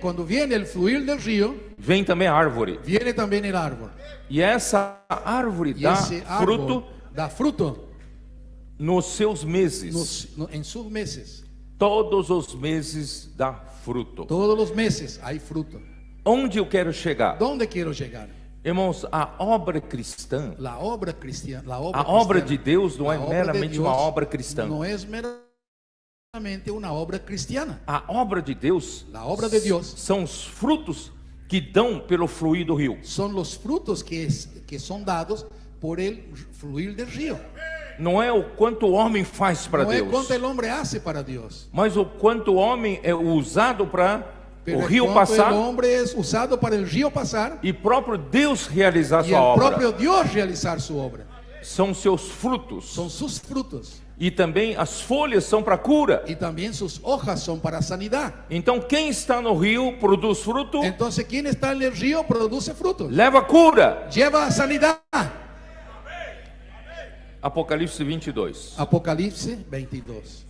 Cuando viene el fluir del río, vem também a árvore. viene también el árbol. E essa árvore Y dá ese árbol fruto da fruto nos seus meses. en sus meses. Todos os meses dá fruto. Todos los meses hay fruto. Onde eu quero chegar? ¿Dónde quiero llegar? Irmãos, a obra cristã, La obra cristiana, a obra de cristiana, Deus não é la obra de meramente Dios uma obra cristã. no es meramente una obra cristiana. A obra de Deus La obra de Dios são os frutos que dão pelo fluir do rio. son los frutos que son dados por el fluir del río. Não é o quanto o homem faz para No es Deus, cuanto el hombre hace para Dios, mas o quanto o homem é usado para pero o es rio cuanto passar el hombre es usado para el río pasar e próprio Deus realizar y sua el obra. propio Dios realizar su obra. São seus frutos. Son sus frutos, E também as folhas são para cura. y también sus hojas son para sanidad. Então quem está no rio produz fruto, Entonces, quien está en el río produce frutos, leva cura. lleva sanidad. Apocalipse 22. Apocalipsis 22.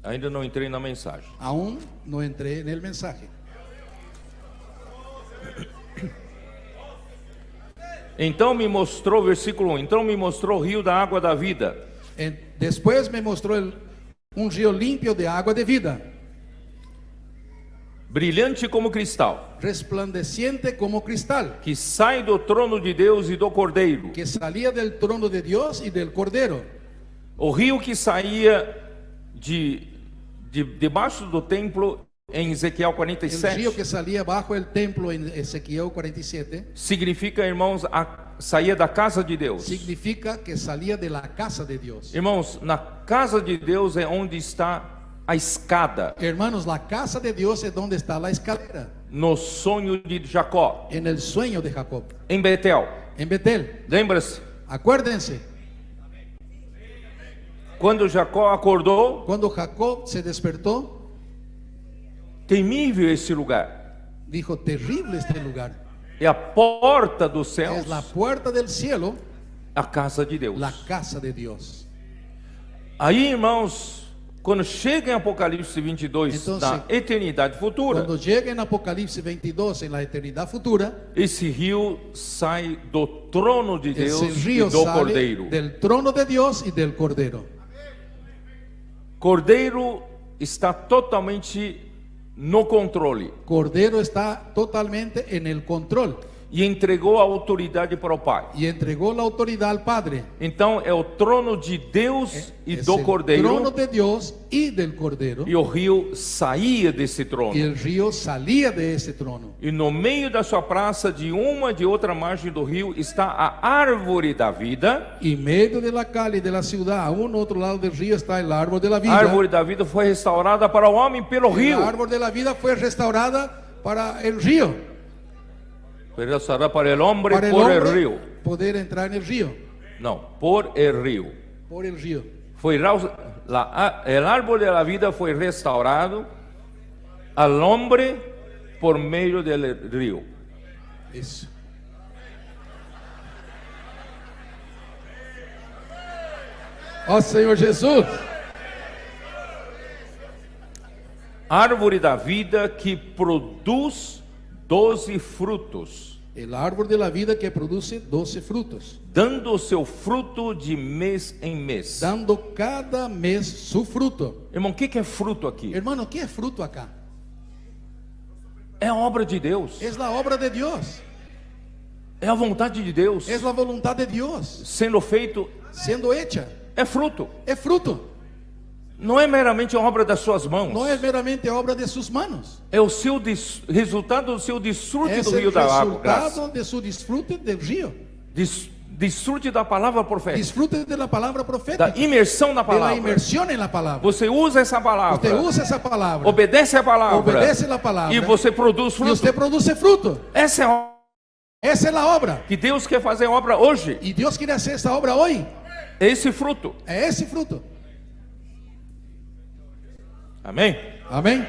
Ainda não entrei na mensagem. Aún no entré en el mensaje. Então me mostrou, versículo 1, então me mostrou o rio da água da vida, Después me mostró un río limpio de agua de vida, brilhante como cristal, resplandeciente como cristal, que sai do trono de Deus e do Cordeiro. que salía del trono de Dios y del Cordero. O rio que saía debaixo do templo em Ezequiel El río 47 que salía bajo el templo en Ezequiel 47 significa, irmãos, a saía da casa de Deus. significa que salía de la casa de Dios. Irmãos, na casa de Deus é onde está a escada, Hermanos, la casa de Dios es donde está la escalera, no sonho de Jacó, en el sueño de Jacob, em Betel. en Betel. Lembra-se? Acuérdense, Quando Jacó acordou, cuando Jacob se despertó, temível esse lugar. dijo, terrible este lugar. É a porta dos céus, Es la puerta del cielo, a casa de Deus. la casa de Dios. Aí, irmãos, quando chega em Apocalipse 22, Então, na eternidade futura, Cuando llegue en Apocalipsis 22, en la eternidad futura, esse rio sai do trono de Deus ese e río do sale Cordeiro. del trono de Dios y del Cordero. Cordeiro está totalmente no controle Cordero está totalmente en el control e entregou a autoridade para o Pai. y entregó la autoridad al Padre. Então é o trono de Deus e Es do el Cordeiro, trono de Dios y del Cordero, e o rio saía desse trono. y el río salía de ese trono. E no meio da sua praça, de uma e de outra margem do rio, está a árvore da vida. Y medio de la calle de la ciudad, a un otro lado del río, está el árbol de la A vida. árvore da vida foi restaurada para o homem pelo El rio. árbol de la vida fue restaurada para el río, Foi restaurada para o homem para el por el hombre rio. poder entrar en el río, Não, por el rio. por el río. Foi el árbol de la vida foi restaurado al hombre por meio del rio. Eso. Ó Senhor Jesus, Árvore da vida que produz 12 frutos, el árbol de la vida que produce 12 frutos, dando o seu fruto de mês em mês. dando cada mes su fruto. Irmão, o que é fruto aqui? Hermano, ¿qué es fruto acá? É a obra de Deus, Es la obra de Dios, é a vontade de Deus es la voluntad de Dios sendo feito. siendo hecha. É fruto, Es fruto, não é meramente a obra das suas mãos, no es meramente obra de sus manos. é o seu resultado do seu desfrute Es do el rio da água, graça, resultado de su disfrute del río, desfrute da palavra profética, disfrute de la palabra da profética, imersão na de la palavra. inmersión en la palabra. Você usa essa palavra, Usted usa esa palabra, obedece a palavra, obedece la palabra, e você produz y fruto. usted produce fruto. Essa é a Esa es la obra. que Deus quer fazer obra hoje. Y Dios quiere hacer esta obra hoy. É esse fruto. Es ese fruto. Amém? Amén.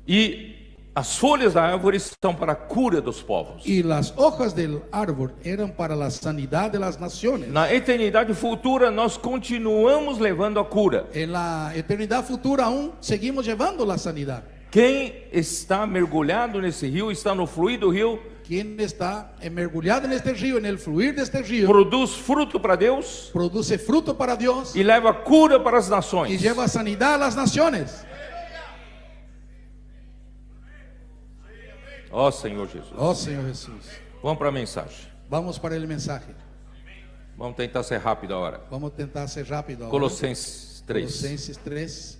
E as folhas da árvore são para a cura dos povos. Y las hojas del árbol eran para la sanidad de las naciones. Na eternidade futura, nós continuamos levando a cura. En la eternidad futura aún seguimos llevando la sanidad. Quem está mergulhado nesse rio, está no fluir do rio, Quien está mergulhado en este río, en el fluir de este río, produz fruto para Deus produce fruto para Dios e leva cura para as y nações. lleva sanidad a las naciones. Ó Senhor Jesus. Oh Señor Jesús. Vamos para a mensagem. Vamos para el mensaje. Vamos tentar ser rápido agora. Vamos a tentar ser rápido ahora. Colossenses 3. Colossenses 3.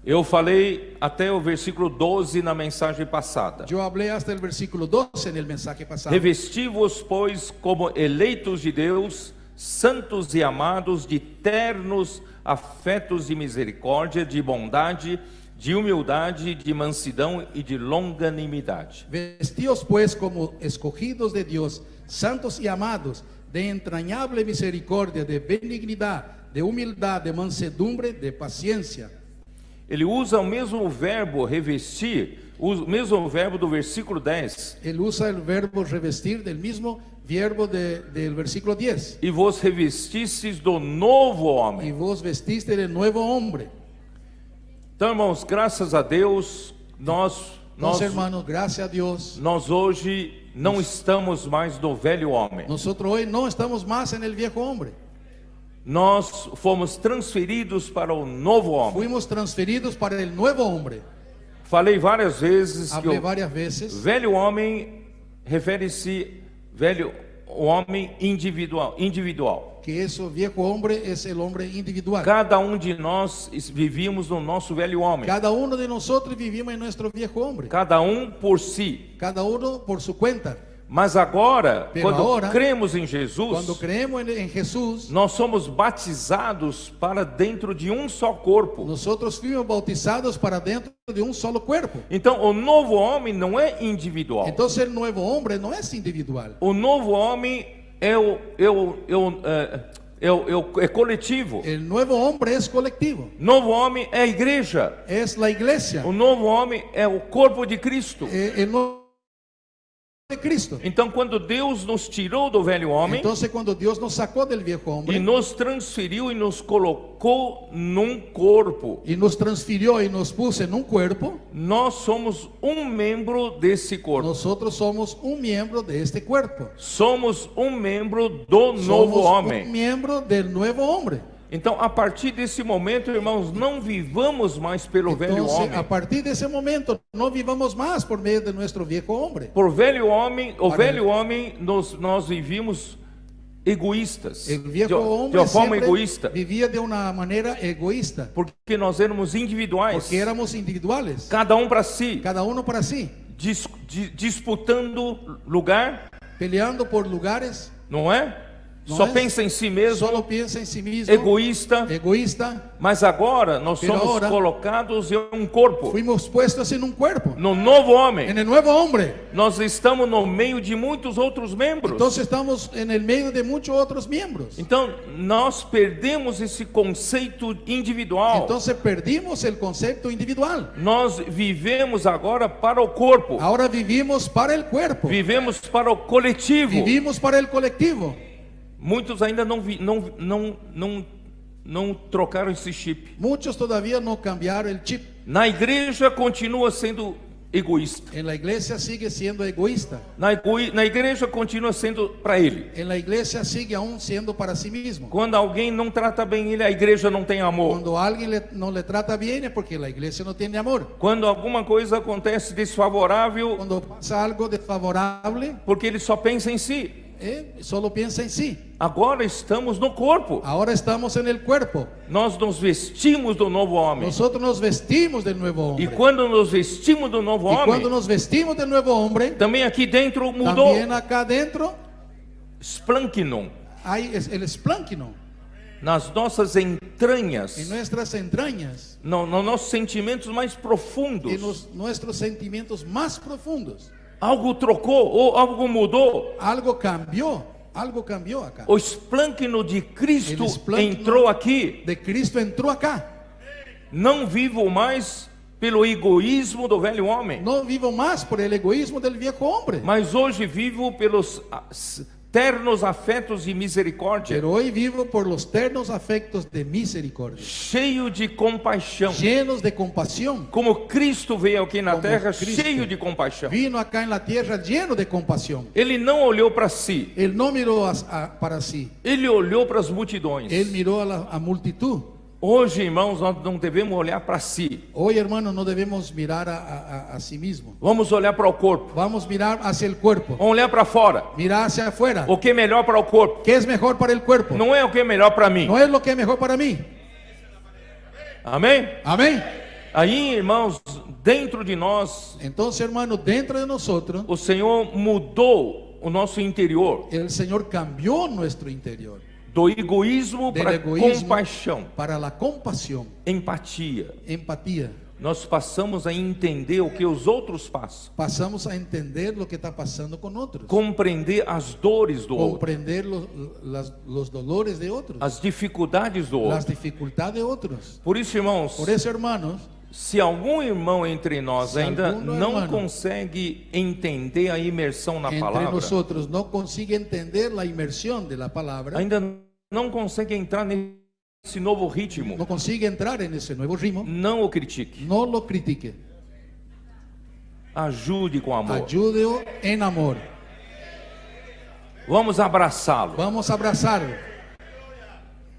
Eu falei até o versículo 12 na mensagem passada. Yo hablé hasta el versículo 12 en el mensaje pasado. Revesti-vos, pois, como eleitos de Deus, santos e amados, de ternos afetos de misericórdia, de bondade, de humildade, de mansidão e de longanimidade. Vestíos pues como escogidos de Dios, santos y amados, de entrañable misericordia, de benignidad, de humildad, de mansedumbre, de paciencia. Ele usa o mesmo verbo revestir, o mesmo verbo do versículo 10. Él usa el verbo revestir del mismo verbo del versículo 10. E vos revestistes do novo Y homem. vos vestiste del nuevo hombre. Então, irmãos, graças a Deus, nós Hermanos, gracias a Dios, hoje não estamos mais no velho homem. nosotros hoy no estamos más en el viejo hombre. Nós fomos transferidos para o novo homem. Fuimos transferidos para el nuevo hombre. Falei várias vezes que Hablé o varias veces. velho homem refere-se velho homem individual. que ese viejo hombre es el hombre individual. Cada de nós vivíamos no nosso velho homem. Cada uno de nosotros vivimos en nuestro viejo hombre. Cada por si. Cada uno por su cuenta. Mas agora, Pero quando agora, cremos em Jesus, Cuando creemos en Jesús, nós somos batizados para dentro de só corpo. nosotros fuimos bautizados para dentro de un solo cuerpo. Então, o novo homem não é individual. Entonces el nuevo hombre no es individual. O novo homem é coletivo. El nuevo hombre es colectivo. Novo homem é a igreja. Es la iglesia. O novo homem é o corpo de Cristo. El nuevo de Cristo. Então, quando Deus nos tirou do velho homem Entonces cuando Dios nos sacó del viejo e hombre nos transferiu e nos colocou num corpo, y nos transfirió y nos puso en un cuerpo, nós somos membro desse corpo. nosotros somos un miembro de este cuerpo. Somos membro do novo Somos homem. un miembro del nuevo hombre. Então, a partir desse momento, irmãos, não vivamos mais pelo velho Entonces, homem. a partir de ese momento, no vivamos más por medio de nuestro viejo hombre. Por velho homem, o Para velho homem, nós vivíamos egoístas, El viejo de hombre uma forma siempre egoísta, vivía de una manera egoísta, porque nós éramos individuais, porque éramos individuales, cada para si, cada uno para sí, disputando lugar, peleando por lugares, não é? Não Só é? pensa em si mesmo, solo piensa en sí mismo, egoísta, mas agora nós Pero somos ahora, colocados em corpo, fuimos puestos en un cuerpo, no novo homem. en el nuevo hombre. Nós estamos no meio de muitos outros membros. Entonces estamos en el medio de muchos otros miembros. Então, nós perdemos esse conceito individual. Entonces perdimos el concepto individual. Nós vivemos agora para o corpo. Ahora vivimos para el cuerpo, Vivemos para o coletivo. vivimos para el colectivo. Muitos ainda não trocaram esse chip. Muchos todavía no cambiaron el chip. Na igreja continua sendo egoísta. En la iglesia sigue siendo egoísta. Na igreja continua sendo para ele. En la iglesia sigue aún siendo para sí mismo. Quando alguém não trata bem ele, a igreja não tem amor. Cuando alguien no le trata bien es porque la iglesia no tiene amor. Quando alguma coisa acontece desfavorável, Cuando pasa algo desfavorable, porque ele só pensa em si. solo piensa en sí. Agora estamos no corpo. Ahora estamos en el cuerpo. Nós nos vestimos do novo homem. Nosotros nos vestimos del nuevo E hombre. quando nos vestimos do novo Y homem, cuando nos vestimos del nuevo hombre, também aqui dentro mudou. también acá adentro Splankinon. hay el esplánquino Nas nossas entranhas, en nuestras entrañas, nos nossos sentimentos mais profundos. en nuestros sentimientos más profundos. Algo trocou ou algo mudou. Algo cambió acá. O esplâncino de Cristo El esplâncino entrou aqui. de Cristo entró acá. Não vivo mais pelo egoísmo do velho homem, No vivo más por el egoísmo del viejo hombre, mas hoje vivo pelos ternos afetos e misericórdia, pero hoy vivo por los ternos afectos de misericordia, cheio de compaixão. llenos de compasión. Como Cristo veio aqui na Como terra, Cristo cheio de compaixão. Vino acá en la tierra lleno de compasión. Ele não olhou para si, Él no miró para sí, ele olhou para as multidões. él miró a multitud. Hoje, irmãos, nós não devemos olhar para si. Hoy, hermanos, no debemos mirar a sí mismo. Vamos olhar para o corpo. Vamos a mirar hacia el cuerpo, Vamos olhar para fora. mirar hacia afuera. O que é melhor para o corpo. ¿Qué es mejor para el cuerpo? Não é o que é melhor para mim. No es lo que es mejor para mí. Amém? Amén. Aí, irmãos, dentro de nós, Entonces, hermanos, dentro de nosotros, o Senhor mudou o nosso interior el Señor cambió nuestro interior do egoísmo del para egoísmo compaixão, para la compasión, empatia. empatía. Nós passamos a entender o que os outros passam, Pasamos a entender lo que está pasando con otros, compreender as dores do outro, comprender los dolores de otros, as dificuldades do las outro. dificultades de otros. Por isso, irmãos, Por eso, hermanos, se algum irmão entre nós Se ainda algum não irmão consegue entender a imersão na entre palavra, nosotros no consigue entender la inmersión de la palabra, ainda não consegue entrar nesse novo ritmo, no consigue entrar en ese nuevo ritmo, não o critique. no lo critique, Ajude com amor. ayúdelo en amor. Vamos abraçá-lo. Vamos a abrazarlo.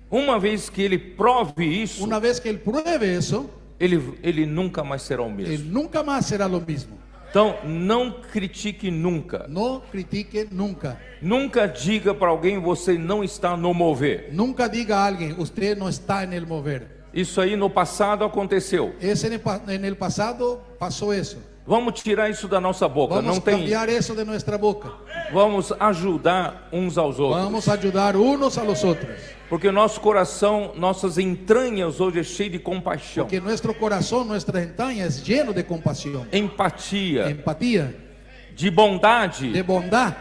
Uma vez que ele prove isso, Una vez que él pruebe eso, ele nunca mais será o mesmo. él nunca más será lo mismo. Então, não critique nunca. No critique nunca. Nunca diga para alguém você não está no mover. Nunca diga a alguien, usted no está en el mover. Isso aí no passado aconteceu. En el pasado pasó eso. Vamos tirar isso da nossa boca. Vamos Não tem. cambiar eso de nuestra boca. Vamos ajudar uns aos outros. Vamos a ayudar unos a los otros. Porque o nosso coração, nossas entranhas hoje é cheio de compaixão, Porque nuestro corazón, nuestra entraña es lleno de compasión, empatia, empatía, de bondade, de bondad,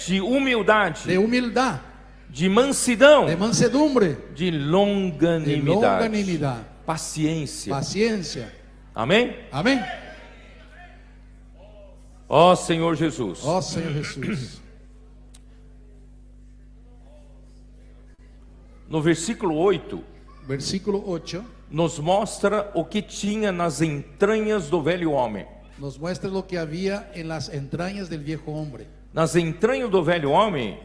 de humildade, de humildad, de mansidão, de mansedumbre, de de longanimidade, longanimidad, paciência. paciencia. Amém? Amén. Ó Senhor Jesus. Oh Señor Jesús. No versículo 8, Versículo 8 nos mostra o que tinha nas entranhas do velho homem. nos muestra lo que había en las entrañas del viejo hombre. Nas entranhas do velho homem,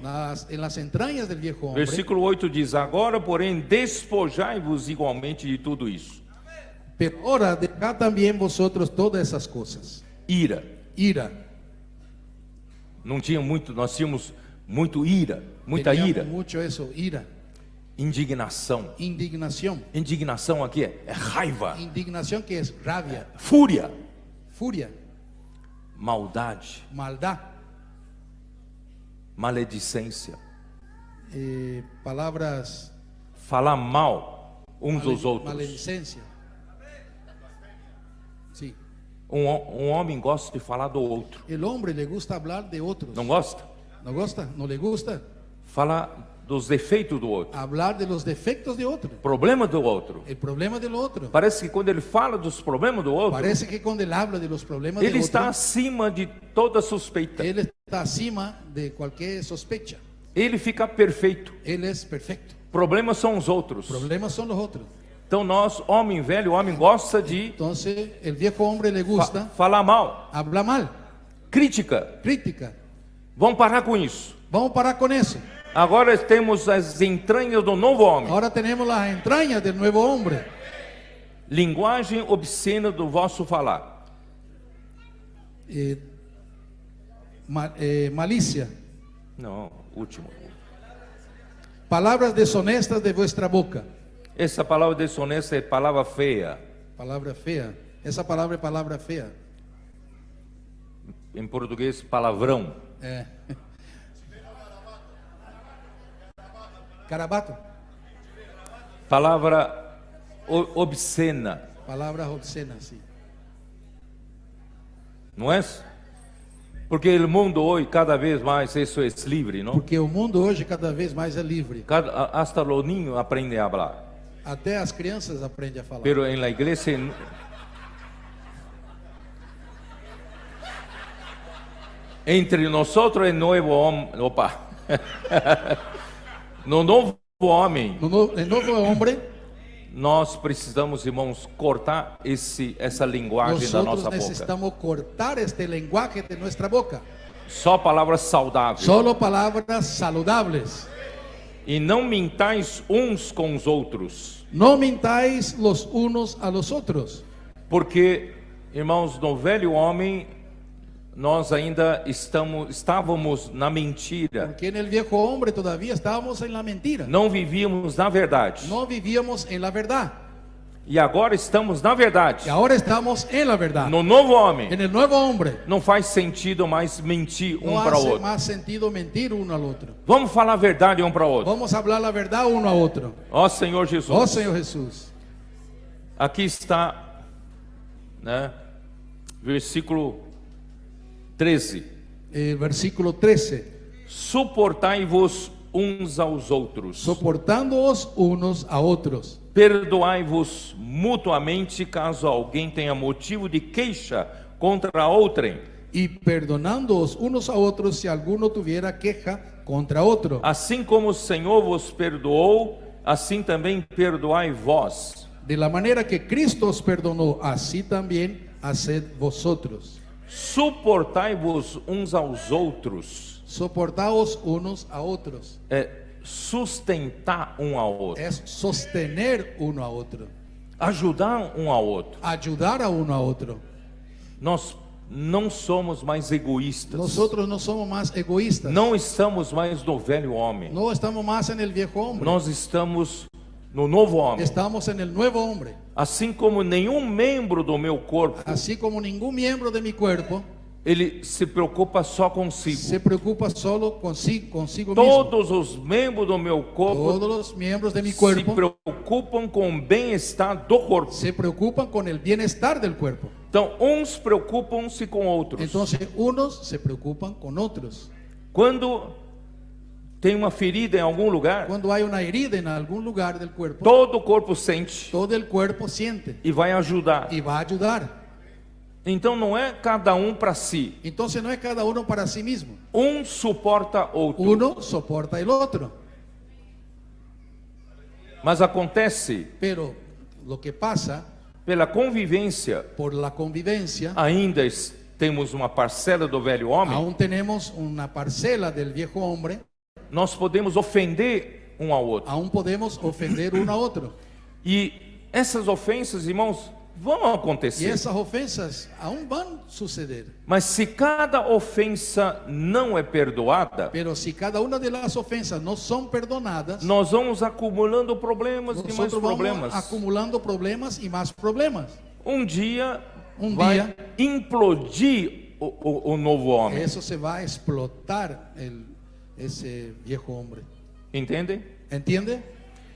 En las entrañas del viejo hombre. versículo 8 diz: agora, porém, despojai-vos igualmente de tudo isso. Pero ahora dejad también vosotros todas esas cosas. Ira. Ira. Não tinha muito, nós tínhamos muito ira, muita Teníamos ira. mucho eso, ira. Indignação. Indignación. Indignação aqui é raiva, Indignación que es rabia, fúria, furia, maldade, maldad, maledicência, palabras, falar mal uns dos outros. maledicencia. Sí. Um homem gosta de falar do outro. El hombre le gusta hablar de otros. Não gosta? ¿No gusta? ¿No le gusta? Falar dos defeitos do outro, Hablar de los defectos de otro. problema do outro. El problema del otro. Parece que quando ele fala dos problemas do outro, Parece que cuando él habla de los problemas ele del está otro, acima de toda suspeita. él está acima de cualquier sospecha. Ele fica perfeito. Él es perfecto. Problemas são os outros. Problemas son los otros. Então nós, homem velho, homem gosta de Entonces, el viejo hombre le gusta falar mal, hablar mal, crítica. crítica. Vamos parar com isso. Vamos a parar con eso. Agora temos as entranhas do novo homem. Ahora tenemos las entrañas del nuevo hombre. Linguagem obscena do vosso falar. Malicia. Não, último. Palabras deshonestas de vuestra boca. Essa palavra desonesta é palavra feia. Palabra fea. Esa palabra es palabra fea. Em português, palavrão. Carabato. Palavra obscena. Palabras obscenas, sí. Não é? Porque o mundo hoje cada vez mais isso é livre, não? Porque o mundo hoje cada vez mais é livre. Hasta los niños aprenden a hablar. Até as crianças aprendem a falar. Pero en la iglesia entre nosotros el nuevo hombre, opa. No novo homem, El nuevo hombre, nós precisamos, irmãos, cortar essa linguagem da nosotros nossa boca. necesitamos cortar este lenguaje de nuestra boca. Só palavras saudáveis. Solo palabras saludables. E não mintais uns com os outros. No mintáis los unos a los otros. Porque, irmãos, no velho homem nós ainda estávamos na mentira. Porque en el viejo hombre todavía estábamos en la mentira. Não vivíamos na verdade. No vivíamos en la verdad. E agora estamos na verdade. Y ahora estamos en la verdad. No novo homem. En el nuevo hombre. Não faz sentido mais mentir No para o hace outro. más sentido mentir uno al otro. Vamos falar a verdade para o outro. Vamos a hablar la verdad uno a otro. Ó Senhor Jesus. Oh Señor Jesús. Aqui está, né, versículo 13. Versículo 13. Suportai-vos uns aos outros. Soportándoos unos a otros. Perdoai-vos mutuamente caso alguém tenha motivo de queixa contra outrem. Y perdonándoos unos a otros si alguno tuviera queja contra otro. Assim como o Senhor vos perdoou, assim também perdoai vós. De la manera que Cristo os perdonó, así también haced vosotros. Suportai-vos uns aos outros. Soportaos unos a otros. É sustentar um ao outro. Es sostener uno a otro. Ajudar um ao outro. Ayudar a uno a otro. Nós não somos mais egoístas. Nosotros no somos más egoístas. Não estamos mais no velho homem. No estamos más en el viejo hombre. Nós estamos no novo homem. Estamos en el nuevo hombre. Assim como nenhum membro do meu corpo, Así como ningún miembro de mi cuerpo ele se preocupa só consigo. se preocupa solo consigo mismo. Todos os membros do meu corpo Todos los miembros de mi se cuerpo preocupam com o bem-estar do corpo. se preocupan con el bienestar del cuerpo. Então, uns preocupam-se com outros. Entonces, unos se preocupan con otros. Quando tem uma ferida em algum lugar, Cuando hay una herida en algún lugar del cuerpo, todo o corpo sente todo el cuerpo siente e vai ajudar. y va a ayudar. Então, não é cada um para si. Entonces, no es cada uno para sí mismo. Um suporta outro. Uno soporta el otro. Mas acontece, Pero lo que pasa, pela convivência, por la convivencia, ainda temos uma parcela do velho homem, aún tenemos una parcela del viejo hombre, nós podemos ofender um ao outro. aún podemos ofender uno a otro. E essas ofensas, irmãos, vão Y acontecer. esas ofensas aún van a suceder. Mas se cada ofensa não é perdoada, Pero si cada una de las ofensas no son perdonadas, nós vamos acumulando problemas e mais nosotros vamos problemas. acumulando problemas y más problemas. Um dia Um vai dia- implodir o novo homem. Eso se va a explotar ese viejo hombre. Entendem? ¿Entiende?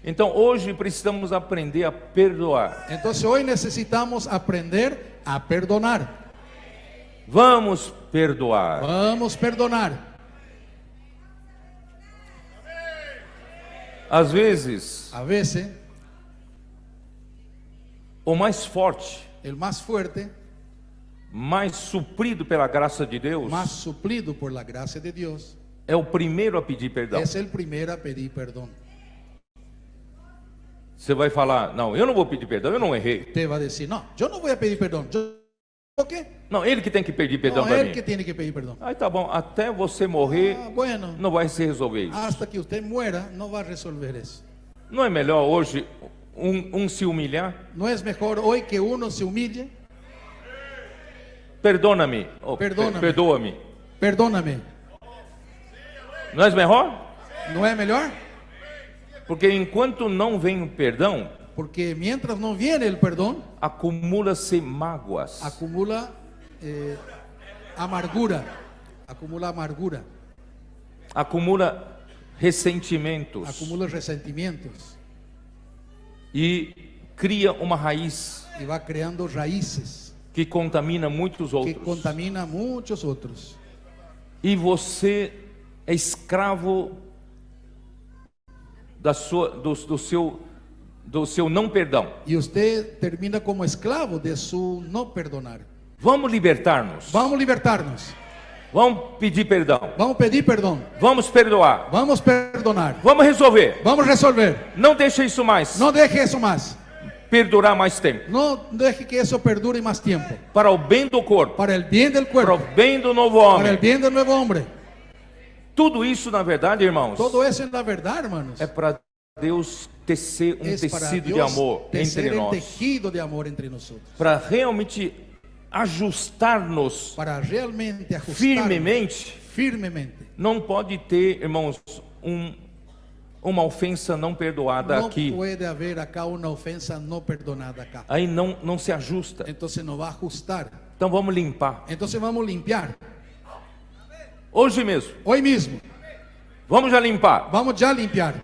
Então hoje precisamos aprender a perdoar. Entonces hoy necesitamos aprender a perdonar. Vamos perdoar. Vamos a perdonar. Às vezes, A veces o mais forte, el más fuerte, mais suprido pela graça de Deus, más suplido por la gracia de Dios, é o primeiro a pedir perdão. es el primero a pedir perdón. Você vai falar, não, eu não vou pedir perdão, eu não errei. Te va a decir, no, yo no voy a pedir perdón. ¿Yo qué? Não, ele que tem que pedir perdão No, para él mim. que tiene que pedir perdón. Aí tá bom, até você morrer, Ah, bueno, não vai se resolver isso. hasta que usted muera no va a resolver eso. Não é melhor hoje se humilhar? ¿No es mejor hoy que uno se humille? Perdona-me. Oh, Perdona-me. Perdoa-me. Perdóname. Não é melhor? ¿No es mejor? Porque enquanto não vem o perdão, Porque mientras no viene el perdón, acumula-se mágoas. acumula amargura. Acumula amargura. Acumula ressentimentos. Acumula resentimientos. E cria uma raiz Y va creando raíces que contamina muitos que outros. contamina a muchos otros. E você é escravo do seu não perdão. Y usted termina como esclavo de su no perdonar. Vamos libertar-nos. Vamos a libertarnos. Vamos pedir perdão. Vamos a pedir perdón. Vamos perdoar. Vamos a perdonar. Vamos resolver. Vamos a resolver. Não deixe isso mais No deje eso más. perdurar mais tempo. No deje que eso perdure más tiempo. Para o bem do corpo, Para el bien del para o cuerpo. bem do novo Para el homem. bien del nuevo hombre. Tudo isso, na verdade, irmãos, Todo eso es la verdad, hermanos. é para Deus tecer Es para tecido de Dios amor tecer entre el nós. tejido de amor entre nosotros. Para realmente ajustar-nos Para realmente ajustar firmemente. Não pode ter, irmãos, uma ofensa não perdoada No aqui. puede haber acá una ofensa no perdonada acá. Aí não se ajusta. Entonces no va a ajustar. Então vamos limpar. Entonces vamos a limpiar. Hoje mesmo. Hoy mismo. Vamos já limpar. Vamos ya a limpiar.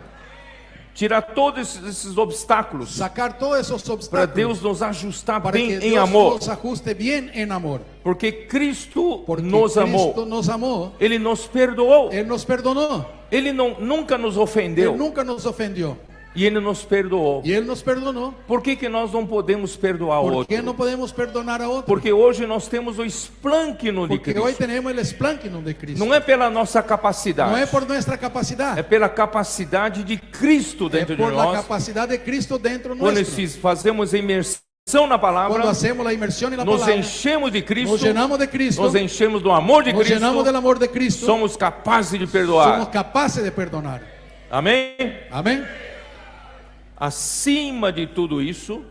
Tirar todos esses obstáculos Sacar todos esos para obstáculos. Deus nos ajustar Para bem que em Dios amor. nos ajuste bien en amor. Porque Cristo Porque nos Cristo amou. nos amó. Ele nos perdoou. Él nos perdonó. Ele nunca nos Él ofendeu. nunca nos ofendió. E Ele nos perdoou. Y Él nos perdonó. Por que nós não podemos perdoar o ¿Por qué outro? no podemos perdonar a otro? Porque hoje nós temos o esplâncino de Porque hoy Cristo. tenemos el esplánquino de Cristo. Não é pela nossa No capacidade. es por nuestra capacidad. É pela capacidade de Cristo Es dentro de por la nós. capacidad de Cristo dentro Quando nuestro. fazemos a imersão na palavra, Cuando hacemos la inmersión en la nos palabra, enchemos de Cristo, nos llenamos de Cristo, nos enchemos do amor de nos llenamos del Cristo, amor de Cristo, somos capazes de somos perdoar. capaces de perdonar. Amém? Amén. Acima de tudo isso,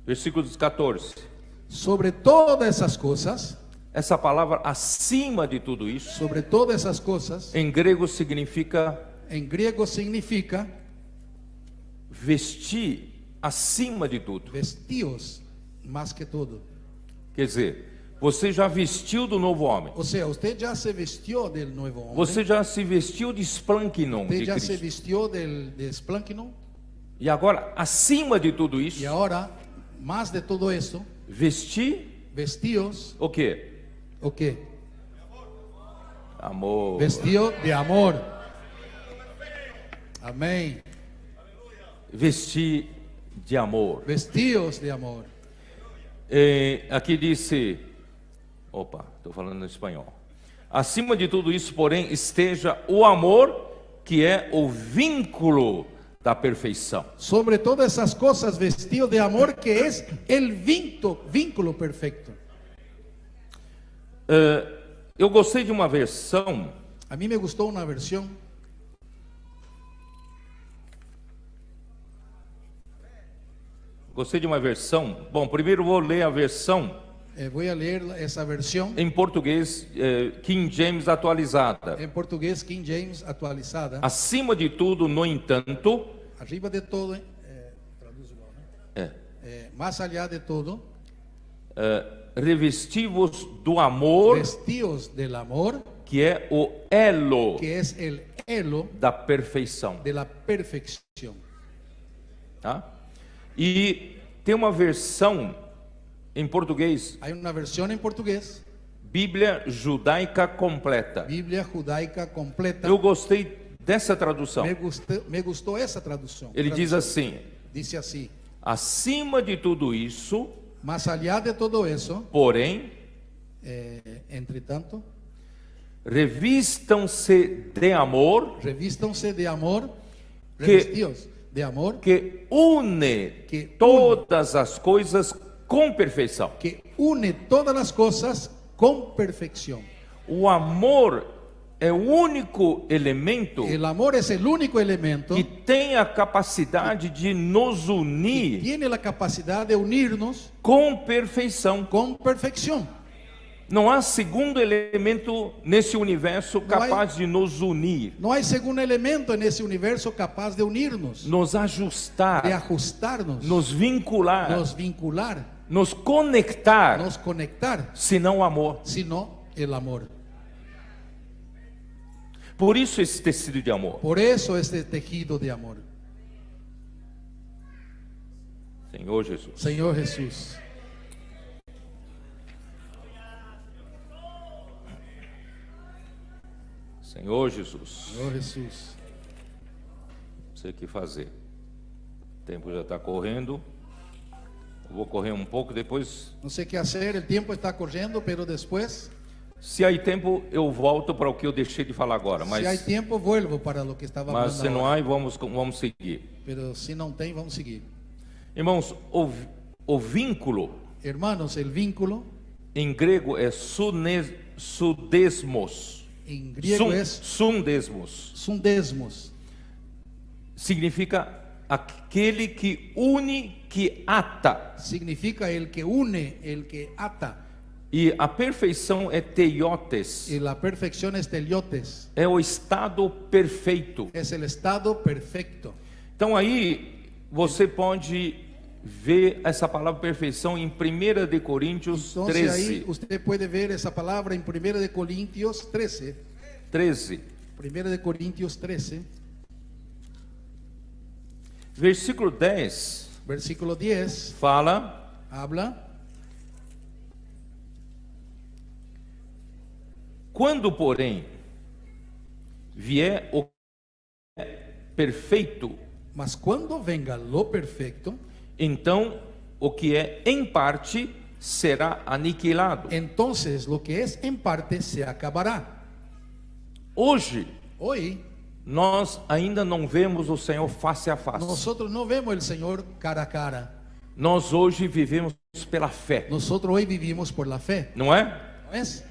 versículos 14. sobre todas essas coisas, essa palavra acima de tudo isso, sobre todas essas coisas, em grego significa em grego significa vestir acima de tudo. vestidos más que todo. Quer dizer, você já vestiu do novo homem. O sea, usted ya se vistió del nuevo hombre. Você já se vestiu de splankinon Usted de ya se Cristo. vistió de Splankinon. E agora, acima de tudo Y isso, ahora, más de todo eso, vestir vestidos, o quê? ¿o qué? Amor. Vestido de amor. Amén. Vestir de amor. Vestidos de amor. Aqui disse, opa, estou falando em espanhol. Acima de tudo isso, porém, esteja o amor, que é o vínculo da perfeição. Sobre todas esas cosas, vestido de amor, que es el vínculo perfecto. Eu gostei de uma versão, A mí me gustó una versión. Bom, primeiro vou ler a versão Voy a leer esa versión em português, King James atualizada. en portugués, King James actualizada. Acima de tudo, no entanto, Arriba de todo, traduz igual, ¿no? Más allá de todo, revesti-vos do amor, vestidos del amor, que é o elo que es el elo da perfeição. de la perfección. Tá? E tem uma versão em português, Hay una versión en portugués, Bíblia Judaica Completa. Biblia judaica completa. Eu gostei dessa tradução. Me gustó esa traducción. Ele diz assim: Dice así: acima de tudo isso, más allá de todo eso, porém, entre tanto, revistam-se de amor revístanse de amor, Que- revestidos de amor, que une Que todas as coisas com perfeição. que une todas las cosas con perfección. O amor é o único elemento El amor es el único elemento que tem a capacidade de nos que unir tiene la capacidad de unirnos com perfeição. con perfección. Não há segundo elemento nesse universo capaz de nos unir, No hay segundo elemento en ese universo capaz de unirnos, nos de ajustar, ajustarnos, nos vincular, nos vincular, nos conectar, nos conectar, senão o amor. sino el amor. Por isso esse tecido de amor. Por eso este tejido de amor. Senhor Jesus. Señor Jesús. Senhor Jesus. Señor Jesús. Não sei o que fazer. O tempo já está correndo. Eu vou correr um pouco depois. No sé qué hacer, el tiempo está corriendo, pero después, Se há tempo, eu volto para o que eu deixei de falar agora. si hay tiempo, vuelvo para lo que estaba Mas se hablando não ahora. há, vamos seguir. Pero si no tem, vamos seguir. Irmãos, o vínculo Hermanos, el vínculo em grego é sudesmos. en griego es Sundesmos. sundesmos. Significa aquele que une, que ata. Significa el que une, el que ata. E a perfeição é teiotes. Y la perfección es teliotes. É o estado perfeito. Es el estado perfecto. Então aí você pode ver essa palavra perfeição em 1 de Coríntios Entonces ahí 13. usted puede ver esa palabra en 1 de Corintios 13. 13. 1 de Corintios 13, Versículo 10 versículo 10, fala: habla: quando, porém, vier o perfeito, mas cuando venga lo perfecto, então o que é em parte será aniquilado. entonces lo que es en parte se acabará. Hoje Hoy nós ainda não vemos o Senhor face a face. nosotros no vemos el Señor cara a cara. Nós hoje vivemos pela fé, Nosotros hoy vivimos por la fe, não é? ¿no es?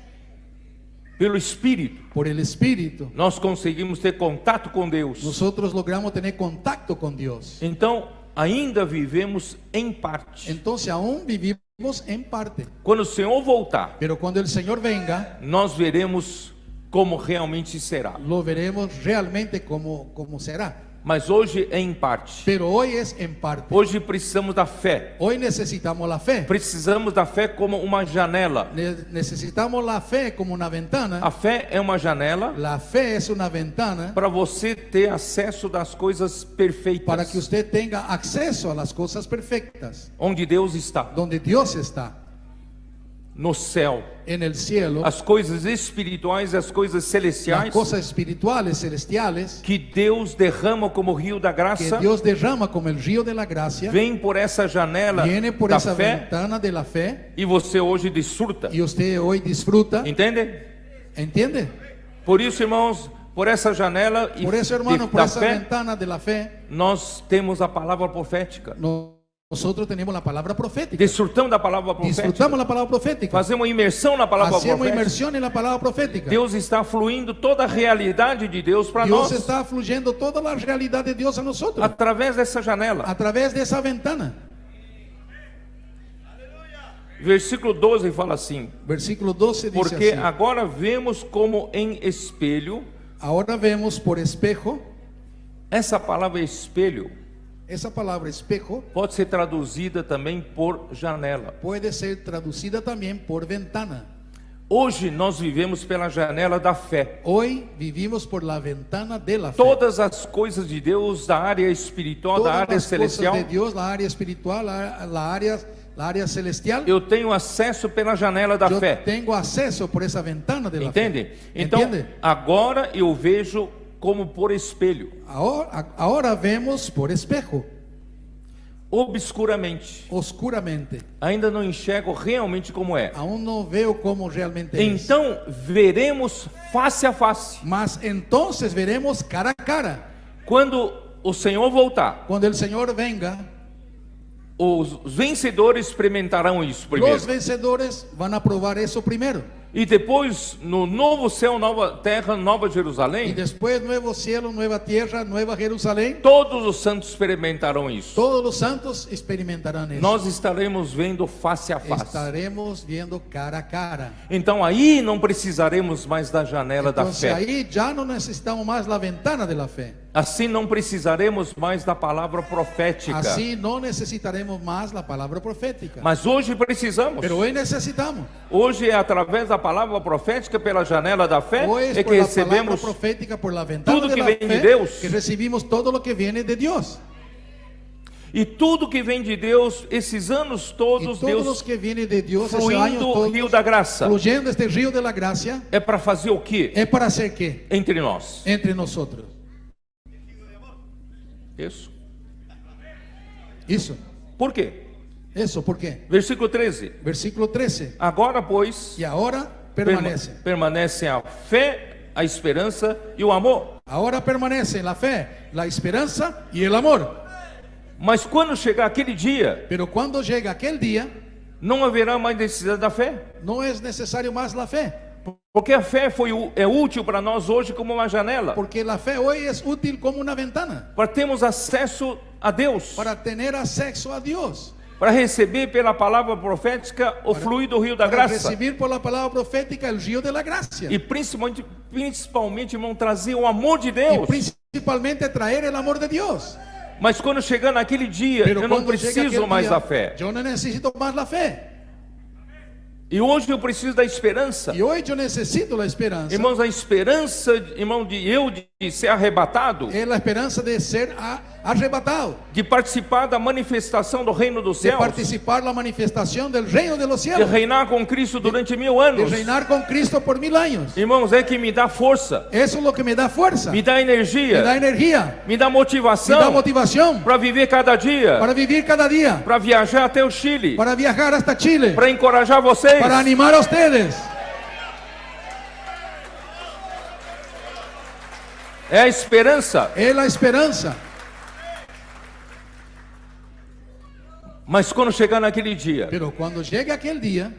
Pelo Espírito. Por el Espíritu. Nós conseguimos ter contato com Deus. Nosotros logramos tener contacto con Dios. Então, ainda vivemos em parte. Entonces aún vivimos en parte. Quando o Senhor voltar, Pero cuando el Señor venga, nós veremos como realmente será. lo veremos realmente como será. Mas hoje é em parte. Pero hoy es en parte. Hoje precisamos da fé. Hoy necesitamos la fe. Precisamos da fé como uma janela. Necesitamos la fe como una ventana. A fé é uma janela La fe es una ventana para você ter acesso das coisas perfeitas. para que usted tenga acceso a las cosas perfectas, Onde Deus está, donde Dios está, no céu. en el cielo, As coisas espirituais e as coisas las celestiais cosas espirituales, celestiales, que Deus derrama como rio da que graça, Dios derrama como el río de la gracia, vem por essa janela viene por da esa fé ventana de la fe e você hoje desfruta. y usted hoy disfruta. Entende? ¿Entiende? Por isso, irmãos, por essa janela e Por eso, hermano, por da esa fé, ventana de la fe, nós temos a palavra profética. nosotros tenemos la palabra profética. Desfrutamos da palavra profética. Disfrutamos la palabra profética. Fazemos imersão na palavra Hacemos profética. inmersión en la palabra profética. Deus está fluindo toda a realidade de Deus para Dios nós está fluyendo toda la realidad de Dios a nosotros através dessa janela. a través de esa ventana. Versículo 12 fala assim: Versículo 12 dice porque así: agora vemos como em espelho. ahora vemos por espejo. Essa palavra espelho Esa palabra espejo pode ser traduzida também por janela. puede ser traducida también por ventana. Hoje nós vivemos pela janela da fé. Hoy vivimos por la ventana de la fe. Todas as coisas de Deus, da área espiritual, da Todas área las cosas celestial, de Dios, la área espiritual, la área celestial, eu tenho acesso pela janela da yo fé. tengo acceso por esa ventana de la Entende? fe. Então, ¿Entiende? agora eu vejo como por espelho, Ahora vemos por espejo, obscuramente. oscuramente. Ainda não enxergo realmente como é. Aún no veo como realmente es. Então, veremos face a face. Mas entonces veremos cara a cara. Quando o Senhor voltar, Cuando el Señor venga, os vencedores experimentarão isso primeiro. los vencedores van a probar eso primero. E depois, no novo céu, nova terra, nova Y Jerusalém, después nuevo cielo, nueva tierra, nueva Jerusalén. todos os santos experimentarão isso. Todos los santos experimentarán eso. Nós estaremos vendo face a face. Estaremos viendo cara a cara. Então aí não precisaremos mais da janela da Entonces fé. ahí ya no necesitamos más la ventana de la fe. Assim não precisaremos mais da palavra profética. Así no necesitaremos más la palabra profética. Mas hoje precisamos. Pero hoy necesitamos. Hoje é através da palavra profética pela janela da fé Hoy es é por que la palabra recebemos profética, por la ventana tudo de que la vem de fe, Deus. que recibimos todo lo que viene de Dios. e tudo que vem de Deus, esses anos Y todos, todos los Deus que vienen de Dios, esos fluindo años o todos, rio da graça. fluyendo este río de la gracia, É para fazer o quê? es para hacer qué? Entre nós. Entre nosotros. Isso. Eso. Por quê? Eso, ¿por qué? Versículo 13. Versículo 13. Agora, pois, Y ahora permanece. permanecem a fé, a esperança e o amor. Ahora permanece la fe, la esperanza y el amor. Mas quando chegar aquele dia, Pero cuando llega aquel día, não haverá mais necessidade da fé. no es necesario más la fe. Porque a fé é útil para nós hoje como uma janela. Porque la fe hoy es útil como una ventana. Para termos acesso a Deus. Para tener acceso a Dios. Para receber pela palavra profética o fluir do rio da Para graça. recibir por la palabra profética el río de la gracia. E principalmente, irmão, trazer o amor de Y Deus. principalmente traer el amor de Dios. Mas quando chegar naquele dia, Pero eu não cuando llega preciso aquel mais día, da fé. yo no necesito más la fe. E hoje eu preciso da esperança. Y hoy yo necesito la esperanza. Irmãos, a esperança, irmão, de ser arrebatado, Es la esperanza de ser arrebatado. de participar da manifestação do reino dos De céus, participar la manifestación del reino de los de cielos. reinar com Cristo durante 1000 De anos. reinar con Cristo por 1000 años. Irmãos, é que me dá força, Eso es lo que me da fuerza. me dá Me da energia, energía. me dá Me da motivação motivación. para viver cada dia, Para vivir cada día. para viajar até o Chile, Para viajar hasta Chile. para encorajar vocês. Para animar a ustedes. É a esperança. Es la esperanza. Mas quando chegar naquele dia, Pero cuando llegue aquel día,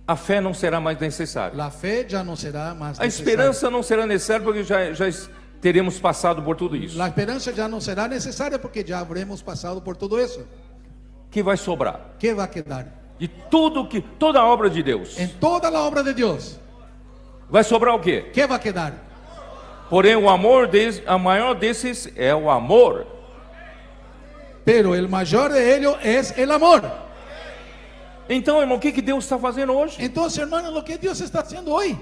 a fé não será mais necessária. la fe ya no será más A necesaria. esperança não será necessária porque já teremos passado por tudo isso. La esperanza ya no será necesaria porque ya habremos pasado por todo eso. Que vai sobrar? ¿Qué va a quedar? de toda a obra de Deus, en toda la obra de Dios, vai sobrar o quê? ¿qué va a quedar? Porém, a maior desses é o amor. Pero el mayor de ellos es el amor. Então, irmão, o que Deus está fazendo hoje? Entonces, hermano, lo que Dios está haciendo hoy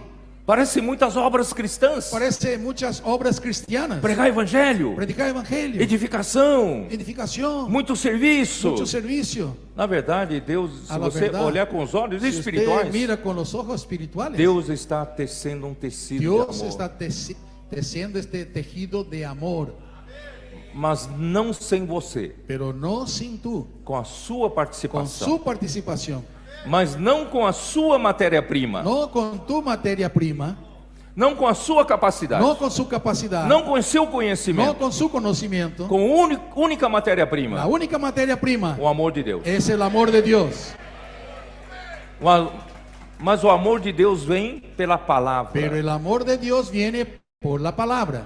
Parece muitas obras cristãs. parece muchas obras cristianas. Pregar evangelho, Predicar evangelio, edificação, edificación, muito serviço. mucho servicio. Na verdade, Deus, se A la você verdad, olhar com os olhos Si usted espirituais, mira con los ojos espirituales, Deus está tecendo tecido Dios de amor. está tejiendo este tejido de amor, Mas não sem você, pero no sin tú, com a sua con participação. su participación, Mas não com a sua matéria-prima, no con tu materia prima, não com a sua capacidade, no con su capacidad, não com o seu no conhecimento, con su conocimiento. com a única La matéria-prima, única materia prima o amor de Deus. es el amor de Dios. Mas o amor de Deus vem pela Pero palavra, el amor de Dios viene por la palabra,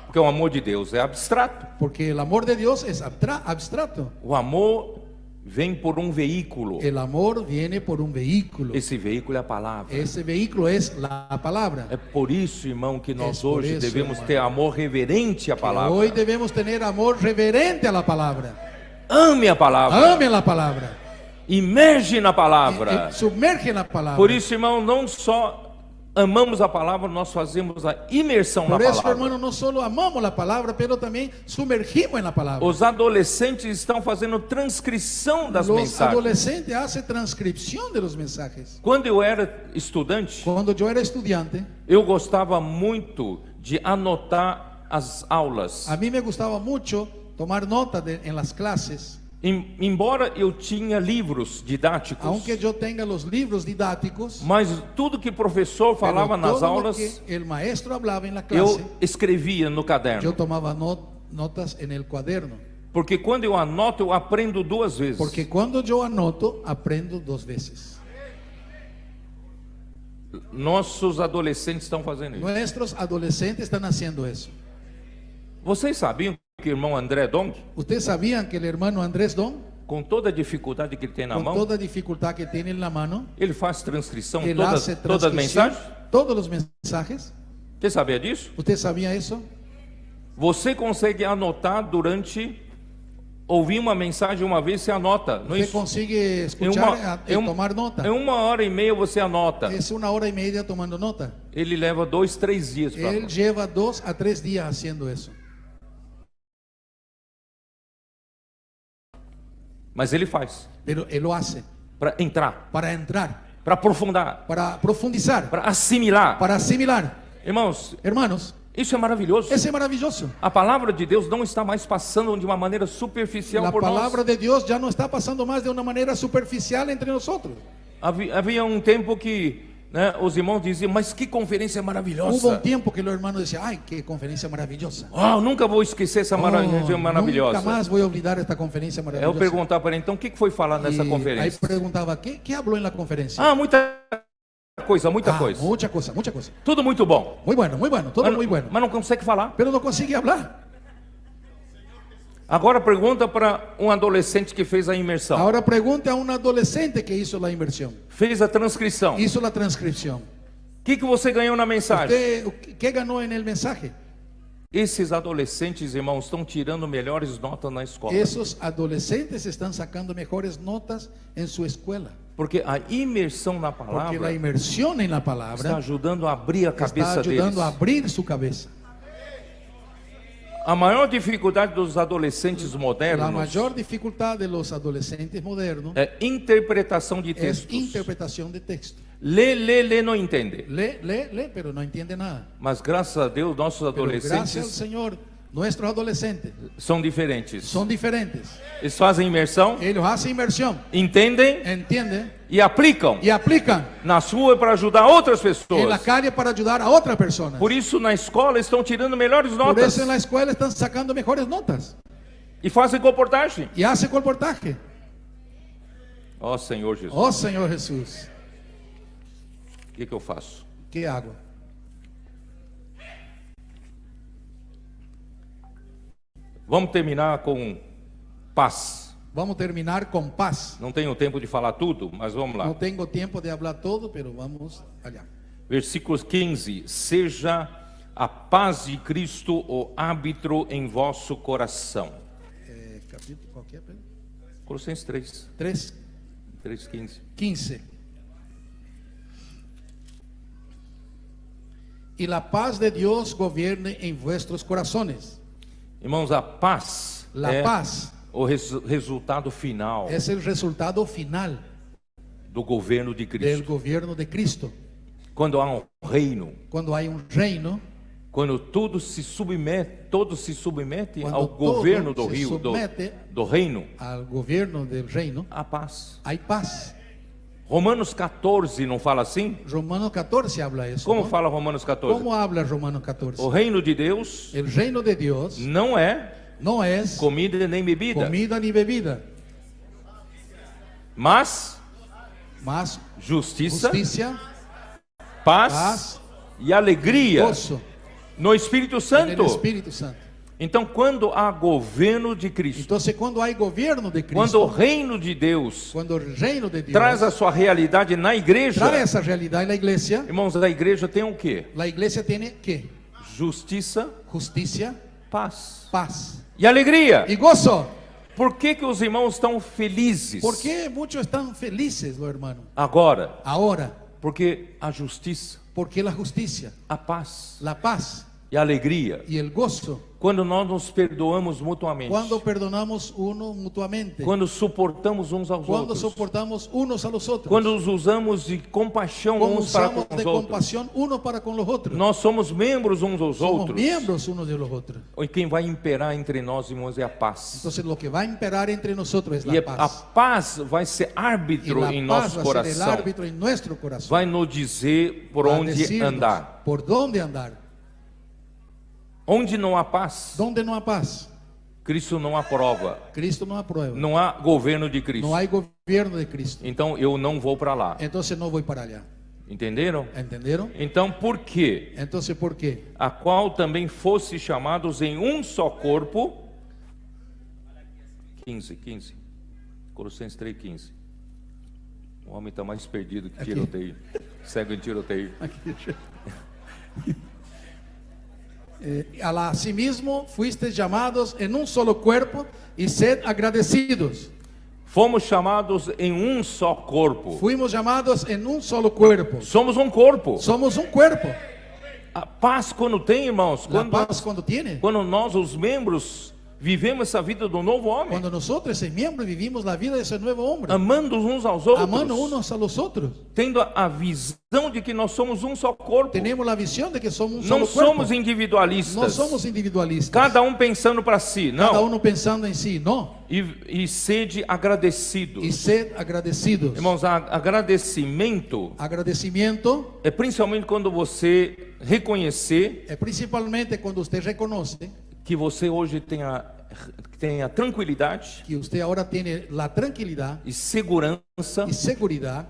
porque o amor de Deus é abstrato. porque el amor de Dios es abstrato. O amor vem por um veículo. El amor viene por un vehículo. Esse veículo é a palavra. Ese vehículo es la palabra. É por isso, irmão, que nós por hoje isso, devemos irmão, ter amor reverente à palavra. Hoy debemos tener amor reverente a la palabra. Ame a palavra. Ame la palabra. Imerge na palavra. Sumerge en la palabra. Por isso, irmão, não só amamos a palavra, nós fazemos a imersão na Por eso, palavra. hermano, no solo amamos la palabra, pero también sumergimos en la palabra. Os adolescentes estão fazendo transcrição das Los mensagens. adolescentes hacen transcripción de los mensajes. Quando eu era estudante, Cuando yo era estudiante, eu gostava muito de anotar as aulas. a mí me gustaba mucho tomar nota en las clases. Embora eu tinha livros didáticos, Aunque yo tenga los libros didácticos, mas tudo que o professor falava pero nas todo lo aulas, que el maestro hablaba en la eu clase, escrevia no yo caderno. tomaba notas en el cuaderno. Porque quando eu anoto, eu aprendo duas vezes. Porque cuando yo anoto, aprendo dos veces. Nossos adolescentes estão fazendo isso. Nuestros adolescentes están haciendo eso. Vocês sabiam que o irmão André Dong, ¿Ustedes sabían que el hermano Andrés Don, com toda a dificuldade que ele tem na con mão, toda dificultad que tiene en la mano, ele faz transcrição de él todas hace as transcripción, mensagens? todos los mensajes? Você sabia disso? ¿Usted sabía eso? Você consegue anotar durante... Ouvir uma mensagem uma vez, você anota. Não é Usted isso? consigue escuchar y tomar nota. Em 1h30 você anota. Es 1 hora y media tomando nota. Ele leva 2, 3 dias para Él lleva 2 a 3 días haciendo eso. Mas ele faz. Pero él lo hace Para entrar, para entrar, para aprofundar, para profundizar, para assimilar. para asimilar. Irmãos, Hermanos, isso é maravilhoso. ese es maravilloso. A palavra de Deus não está mais passando de uma maneira superficial La por palabra nós. de Dios ya no está pasando más de una manera superficial entre nosotros. Havia um tempo que os irmãos diziam, mas que conferência Hubo un maravilhosa. tiempo que los hermanos decían, ay, qué conferencia maravillosa. Nunca vou esquecer essa Nunca maravilhosa. más voy a olvidar esta conferencia Eu maravillosa. perguntava para ele, então o que foi falar nessa Y ahí conferência? preguntaba, ¿qué habló en la conferencia? Muita coisa, muita coisa. Mucha cosa, mucha cosa. Tudo muito bom. Muy bueno, todo muy bueno. Mas não consegue falar. Pero no consigue hablar. Agora pergunta para um adolescente que fez a imersão. Ahora pregunte a un adolescente que hizo la inversión, Fez a transcrição. hizo la transcripción. O que você ganhou na mensagem? ¿Usted qué ganó en el mensaje? Esses adolescentes, irmãos, estão tirando melhores notas na escola. Esos adolescentes están sacando mejores notas en su escuela. Porque a imersão na Porque palavra la inmersión en la está palabra ajudando a abrir a está cabeça deles. ayudando a abrir su cabeza. A maior dificuldade dos adolescentes La modernos mayor dificultad de los adolescentes modernos é interpretação de es textos. interpretación de texto. Lê, não entende. Lee, pero no entiende nada. Mas graças a Deus, nossos Pero gracias al adolescentes Señor, nuestros adolescentes são diferentes. son diferentes. Eles fazem imersão, Ellos hacen inversión, entendem entienden e aplicam y aplican na sua para ajudar outras en la pessoas. calle para ayudar a otras personas. Por isso, na escola, estão tirando melhores Por notas eso en la escuela están sacando mejores notas e fazem comportagem. y hacen colportaje. Ó Senhor Jesus, Oh Señor Jesús, o que eu faço? ¿qué hago? Vamos terminar com paz. Vamos terminar com paz. Não tenho tempo de falar tudo, mas vamos lá. No tengo tiempo de hablar todo, pero vamos allá. Versículo 15: seja a paz de Cristo o árbitro em vosso coração. Capítulo qual que é, Pedro? Colossenses 3, 15. 15. Y la paz de Dios gobierne en vuestros corazones. Irmãos, a paz La é paz o resultado final es el resultado final do governo de del Cristo. gobierno de Cristo. Quando há um reino, Cuando hay un reino, quando todos se submetem Quando ao todo governo do se rio, submete do reino, al gobierno del reino, há paz. hay paz. Romanos 14 não fala assim? Romanos 14 habla eso. Como ¿no? fala Romanos 14? ¿Cómo habla Romanos 14? O reino de Deus El reino de Dios não é no es comida nem bebida, comida ni bebida, mas mas justiça, justicia, paz, paz e alegria gozo no Espírito en el Santo. Espíritu Santo. Então, quando há governo de Cristo, Entonces, cuando hay gobierno de quando o Cristo, reino de Deus cuando el reino de Dios traz a sua realidade na igreja, trae esa realidad en la iglesia igreja tem o quê? la iglesia tiene ¿qué? Justiça, Justicia, paz paz e alegria. y gozo. Por que os irmãos estão felizes ¿Por qué muchos están felices, los hermanos? agora? Ahora, Porque a justiça, porque la justicia, a paz la paz e a alegria, y el gozo, quando nós nos perdoamos mutuamente, cuando perdonamos uno mutuamente, quando suportamos uns aos cuando outros, soportamos unos a los otros, quando nos usamos de compaixão cuando uns para usamos com de os outros, compasión uno para con los otros. nós somos membros uns aos Somos outros. miembros unos de los otros. E quem vai imperar entre nós, irmãos, é a paz. Entonces lo que va a imperar entre nosotros es E la a paz. paz vai ser Y árbitro la em paz nosso va a ser el coração, árbitro en nuestro corazón. vai nos dizer por Va a onde decirnos andar. por dónde andar. Onde não há paz, Donde no hay paz, Cristo não aprova. Cristo no aprueba. Não há governo de Cristo. No hay gobierno de Cristo. Então eu não vou para lá. Entonces no voy para allá. Entenderam? ¿Entendieron? Então por quê? Entonces, ¿por qué? A qual também fosse chamados em um só corpo. 15. Colossenses 3:15. O homem está mais perdido que tiroteio. Cego em tiroteio. Asimismo fuisteis llamados en un solo cuerpo y sed agradecidos. Fomos chamados em um só corpo. Fuimos llamados en un solo cuerpo. Somos um corpo. Somos un cuerpo. A paz quando tem, irmãos, La paz cuando tiene. quando nós, os membros, vivemos essa vida do novo homem, Cuando nosotros, ese miembro, vivimos la vida de ese nuevo hombre. amando uns aos outros, Amando unos a los otros. tendo a visão de que nós somos um só corpo. Tenemos la visión de que somos un Não solo cuerpo. somos individualistas. No somos individualistas. Cada um pensando para si, Cada não. uno pensando en sí. No. E sede agradecidos. Y sed agradecidos. Irmãos, agradecimento Agradecimiento é principalmente quando você reconhecer es principalmente cuando usted reconoce que você hoje tenha tranquilidade que usted ahora tiene la tranquilidad e segurança, y seguridad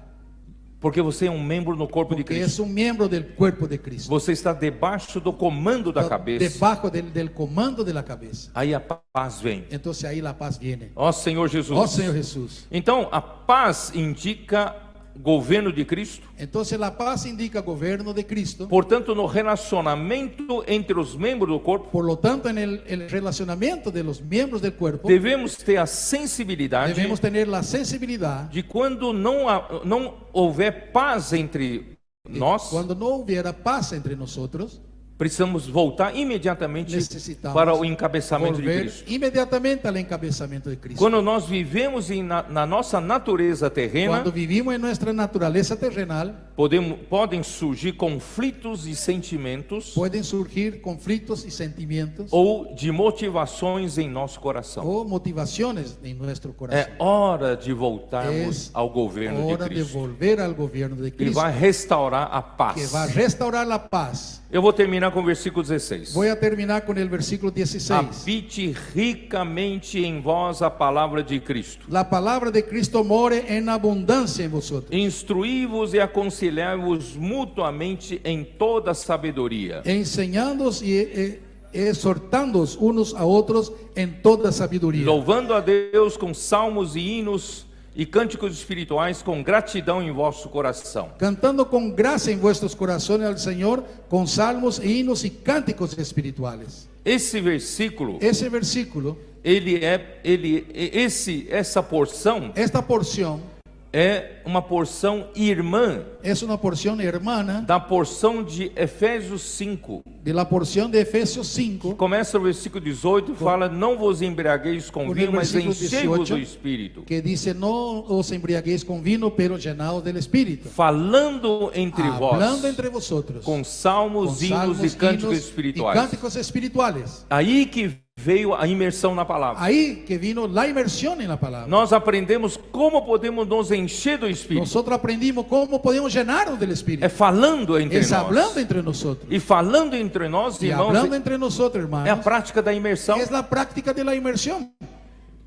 porque você é um membro no corpo de que Cristo. es un miembro del cuerpo de Cristo. Você está debaixo do comando da cabeça. Debajo del comando de la cabeza. Aí a paz vem. Entonces ahí la paz viene. Ó Senhor Jesus. Oh Señor Jesús. Então, a paz indica governo de Cristo. Entonces la paz indica gobierno de Cristo. Portanto, no relacionamento entre os membros do corpo, Por lo tanto, en el relacionamiento de los miembros del cuerpo, devemos ter a sensibilidade debemos tener la sensibilidad de quando não houver paz entre nós, cuando no hubiera paz entre nosotros, precisamos voltar imediatamente necesitamos para o encabeçamento de volver Cristo. inmediatamente al encabezamiento de Cristo. Quando nós vivemos na nossa natureza terrena, Cuando vivimos en nuestra naturaleza terrenal, podem surgir conflitos e sentimentos pueden surgir conflictos y sentimientos ou de motivações em nosso coração. o motivaciones en nuestro corazón. É hora de voltarmos Es ao governo de hora de Cristo. volver al gobierno de Ele Cristo, vai restaurar a que va a paz. restaurar la paz. Eu vou terminar com o versículo 16. Voy a terminar con el versículo 16. Habite ricamente em vós a palavra de Cristo. La palabra de Cristo more en abundancia en vosotros, Instruí-vos e aconselhai-vos mutuamente em toda sabedoria. enseñándoos y exhortándoos unos a otros en toda sabiduría, louvando a Deus com salmos e hinos e cânticos espirituais com gratidão em vosso coração. cantando con gracia en vuestros corazones al Señor, con salmos, hinos y cánticos espirituales. Esse versículo, Ese versículo, essa porção esta porción, é uma porção irmã es una porción hermana da porção de Efésios 5. de la porción de Efesios 5, Começa o versículo 18 e fala: não vos embriagueis com Com vinho, o mas versículo enchei-vos 18, do Espírito, que dice: no os embriaguéis con vino, pero llenaos del Espíritu, falando entre hablando vós entre vosotros com salmos, con hinos salmos, e cânticos hinos y espirituais. cánticos espirituales. Aí que veio a imersão na palavra. Ahí que vino la inmersión en la palabra. Nós aprendemos como podemos nos encher do Espírito. Nosotros aprendimos cómo podemos llenarnos del Espíritu. É falando entre Es hablando nós. entre nosotros. E falando entre nós, Y irmãos, hablando entre nosotros, é a hermanos, prática da imersão. es la práctica de la inmersión.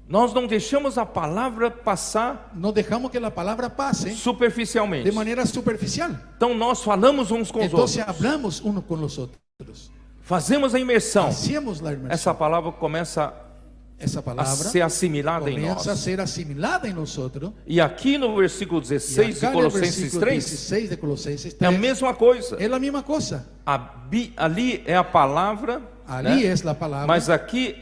Nós não deixamos a palavra passar No dejamos que la palabra pase superficialmente. de manera superficial. Então nós falamos uns com os Entonces outros. hablamos unos con los otros. Fazemos a imersão. Hacemos la inmersión. Essa palavra começa Esa a palabra ser assimilada em comienza a nós. ser asimilada en nosotros. E aqui no versículo Y 16 de acá en el Colossenses versículo 3, 16 de Colosenses é a 3 mesma coisa. es la misma cosa. Ali é a palavra, Ali né? es la palabra. Mas aqui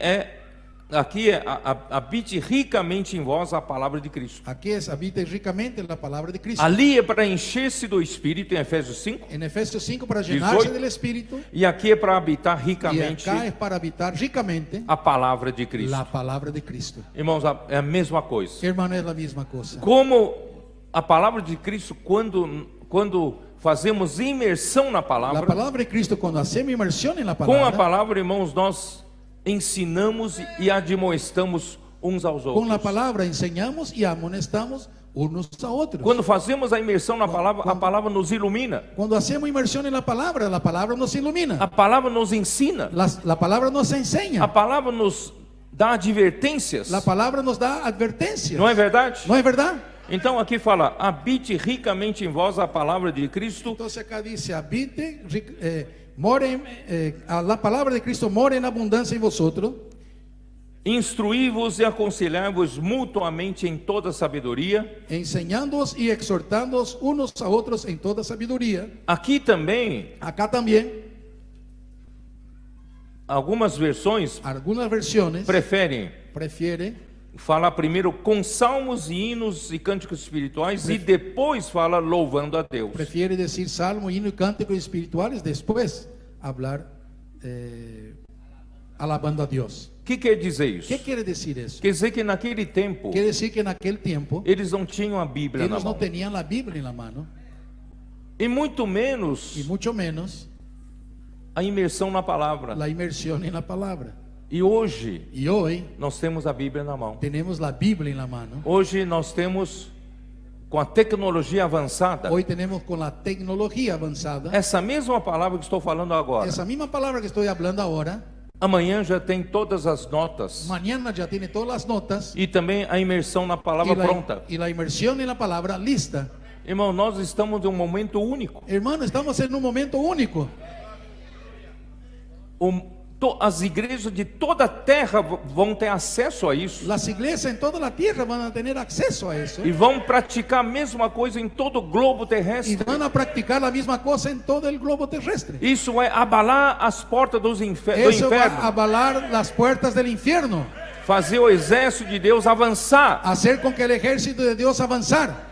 habite ricamente em vós a palavra de Cristo. Aquí es: habite ricamente la palabra de Cristo. Ali é para encher-se do Espírito em Efésios 5, En Efesios 5 para llenarse 18. del Espíritu. e aqui é para habitar Y ricamente acá es para habitar ricamente a palavra de Cristo. la palabra de Cristo. Irmãos, é a mesma coisa. Hermano, es la misma cosa. Como a palavra de Cristo, quando fazemos imersão na La palavra, palabra de Cristo, cuando hacemos inmersión en la com a palabra, palavra, irmãos, nós ensinamos e admoestamos uns aos con la outros. palabra enseñamos y amonestamos unos a otros. Quando fazemos a imersão na palavra, a palavra nos ilumina, Cuando hacemos inmersión en la palabra nos ilumina. a palavra nos ensina, La palabra nos enseña. a palavra nos dá advertências. La palabra nos da advertencias. Não é verdade? ¿No es verdad? Então aqui fala: habite ricamente em vós a palavra de Cristo, Entonces acá dice: habite, la palabra de Cristo more en abundancia en vosotros, instruí-vos e aconselhai-vos mutuamente em toda sabedoria. enseñándoos y exhortándoos unos a otros en toda sabiduría. Aqui também, Acá también, algumas versões algunas versiones prefieren falar primeiro com salmos, hinos e cânticos espirituais e depois fala louvando a Deus. prefiere decir salmo, himno y cánticos espirituales, después hablar alabando a Dios. O que quer dizer isso? ¿Qué quiere decir eso? Quer dizer que naquele tempo Quiere decir que en aquel tiempo eles não tinham a Bíblia na ellos no mão. tenían la Biblia en la mano, E muito menos y mucho menos a imersão na palavra. la inmersión en la palabra. E hoje Y hoy nós temos a Bíblia na mão. tenemos la Biblia en la mano. Hoje nós temos, com a tecnologia avançada, Hoy tenemos con la tecnología avanzada, essa mesma palavra que estou falando agora. esa misma palabra que estoy hablando ahora, Amanhã já tem todas as notas mañana ya tiene todas las notas e também a imersão na palavra pronta. y la inmersión en la palabra lista. Irmão, nós estamos em um momento único. Hermano, estamos en un momento único. As igrejas de toda a terra vão ter acesso a isso Las iglesias en toda la tierra van a tener acceso a eso e vão praticar a mesma coisa em todo o globo y terrestre. van a practicar la misma cosa en todo el globo terrestre. Isso é abalar as portas do Eso va a inferno, avalar las puertas del infierno, fazer o exército de Deus avançar. hacer con que el ejército de Dios avanzar.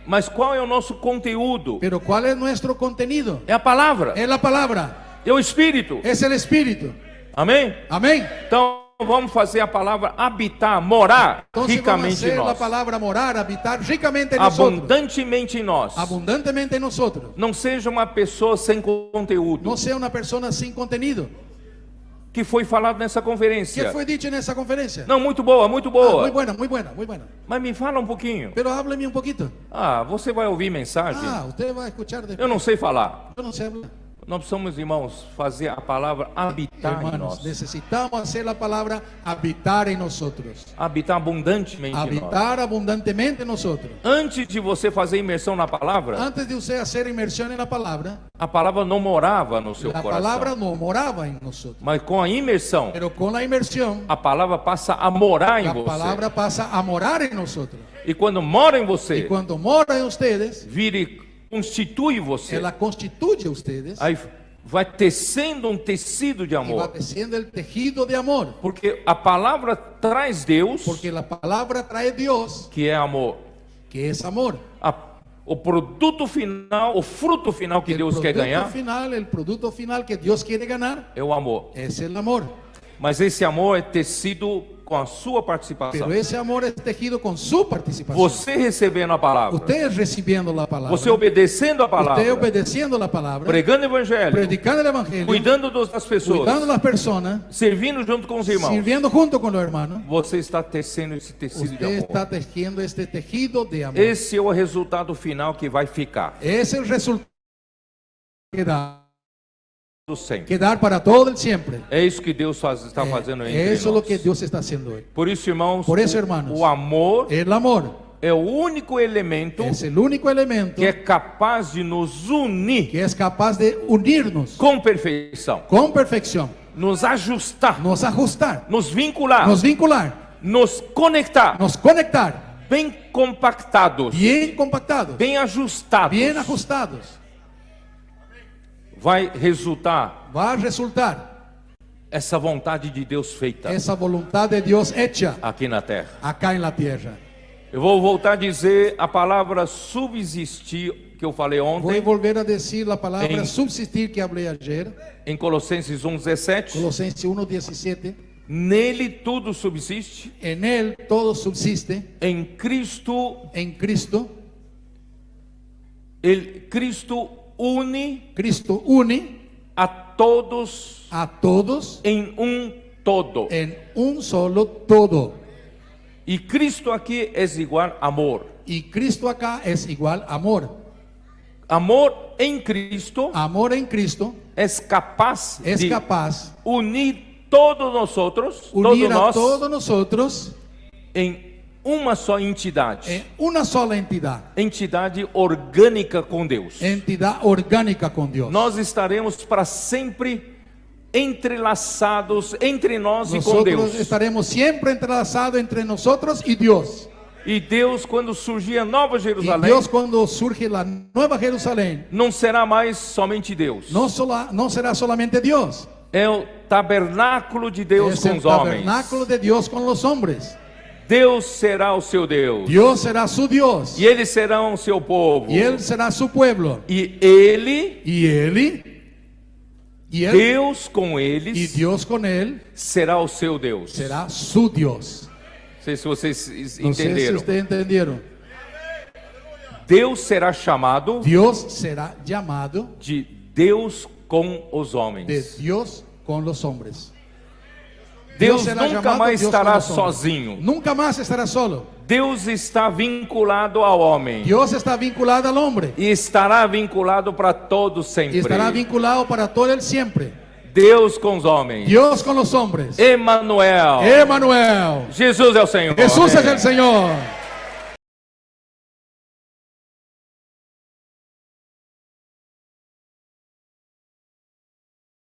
Mas qual é o nosso conteúdo? Pero ¿cuál es nuestro contenido? É a palavra, Es la palabra, é o Espírito. es el Espíritu. Amém? Amén. Então vamos fazer a palavra habitar, morar Entonces vamos a ricamente em hacer la nós, palabra morar, habitar ricamente en nosotros, abundantemente em nós. abundantemente en nosotros. Não seja uma pessoa sem conteúdo, No sea una persona sin contenido. que foi falado nessa ¿Qué conferência. fue dicho en esa conferencia? Não, muito boa, muito Ah, boa. muy buena, muy buena, muy buena. Mas me fala um pouquinho. Pero hábleme un poquito. Ah, você vai ouvir mensagem? Ah, usted va a escuchar Eu después. não sei falar. Yo no sé hablar. Nós precisamos, irmãos, fazer a palavra habitar em Hermanos, nós. necesitamos hacer la palabra habitar en nosotros. Habitar abundantemente em nós. Habitar abundantemente en nosotros. Antes de você fazer imersão na palavra, Antes de usted hacer inmersión en la palabra, a palavra não morava no seu la coração. palabra no moraba en nosotros. Mas com a imersão, Pero con la inmersión, a palavra passa a morar em la você. palabra pasa a morar en nosotros. E quando mora em Y você, cuando mora en ustedes, vira e constitui você. ela constituye a ustedes Aí vai tecendo um tecido de y va amor. creciendo el tejido de amor. Porque a palavra traz Deus, Porque la palabra trae Dios, que é amor. que es amor. O produto final, o fruto final que El Deus quer ganhar final, el producto final que Dios quiere ganar é o amor. es el amor. Mas esse amor é tecido com a sua participação. Pero ese amor es tejido con su participación. Você recebendo a palavra, Usted recibiendo la palabra, você obedecendo a usted palavra, obedeciendo la palabra, pregando o evangelho, predicando el evangelio, cuidando das pessoas, cuidando a las personas, servindo junto com os irmãos. sirviendo junto con los hermanos, Você está tecendo esse tecido de usted amor. está tejiendo este tejido de amor. Esse é o resultado final que vai ficar Es el resultado sempre. que dar para todo el siempre. É isso que Deus está fazendo entre Eso es lo nós. que Dios está haciendo hoy. Por isso, irmãos, Por eso, hermanos, o amor El amor é o único elemento es el único elemento que é capaz de nos unir que es capaz de unirnos com perfeição, con perfección, nos ajustar, nos ajustar, nos vincular, nos vincular, nos conectar, nos conectar, bem compactados, bien compactados, bem ajustados. bien ajustados. Vai resultar Va a resultar essa vontade de Deus feita esa voluntad de Dios hecha aqui na terra. acá en la tierra. Eu vou voltar a dizer a palavra subsistir que eu falei Voy a ontem volver a decir la palabra En- subsistir que hablé ayer, em Colossenses 1:17. Colosenses 1:17. Nele tudo subsiste, En él todo subsiste, em Cristo, en Cristo. Cristo une Cristo une a todos a todos em todo. en un solo todo. E Cristo aqui é igual amor. Y Cristo acá es igual amor. Amor em Cristo Amor en Cristo é capaz es de capaz unir todos nosotros, unir todos a nós, todos nosotros em uma só entidade. en una sola entidad. Entidade orgânica com Deus. Entidad orgánica con Dios. Nós estaremos para sempre entrelaçados entre nós e com Nosotros Deus. estaremos siempre entrelazados entre nosotros y Dios. E Deus, quando surgir a Nova Y Jerusalém, Dios cuando surge la nueva Jerusalén, não será mais somente Deus. no será solamente Dios. É o tabernáculo de Deus Es com el os homens. tabernáculo de Dios con los hombres. Deus será o seu Deus. Dios será su Dios. E eles serão o seu povo. Y Él será su pueblo. E ele, Y Él, Deus com y eles, Dios con Él será o seu Deus. será su Dios. Não sei se vocês No sé si entenderam. ustedes entendieron. Deus será chamado Dios será llamado de Deus com os de homens. Dios con los hombres. Deus será nunca llamado mais Dios con estará los hombres. sozinho. Nunca más estará solo. Deus está vinculado ao homem. Dios está vinculado al hombre. E estará vinculado para todos Y sempre. estará vinculado para todo el siempre. Deus com os homens. Dios con los hombres. Emmanuel. Emmanuel. Jesus é o Senhor. Jesús es el Señor.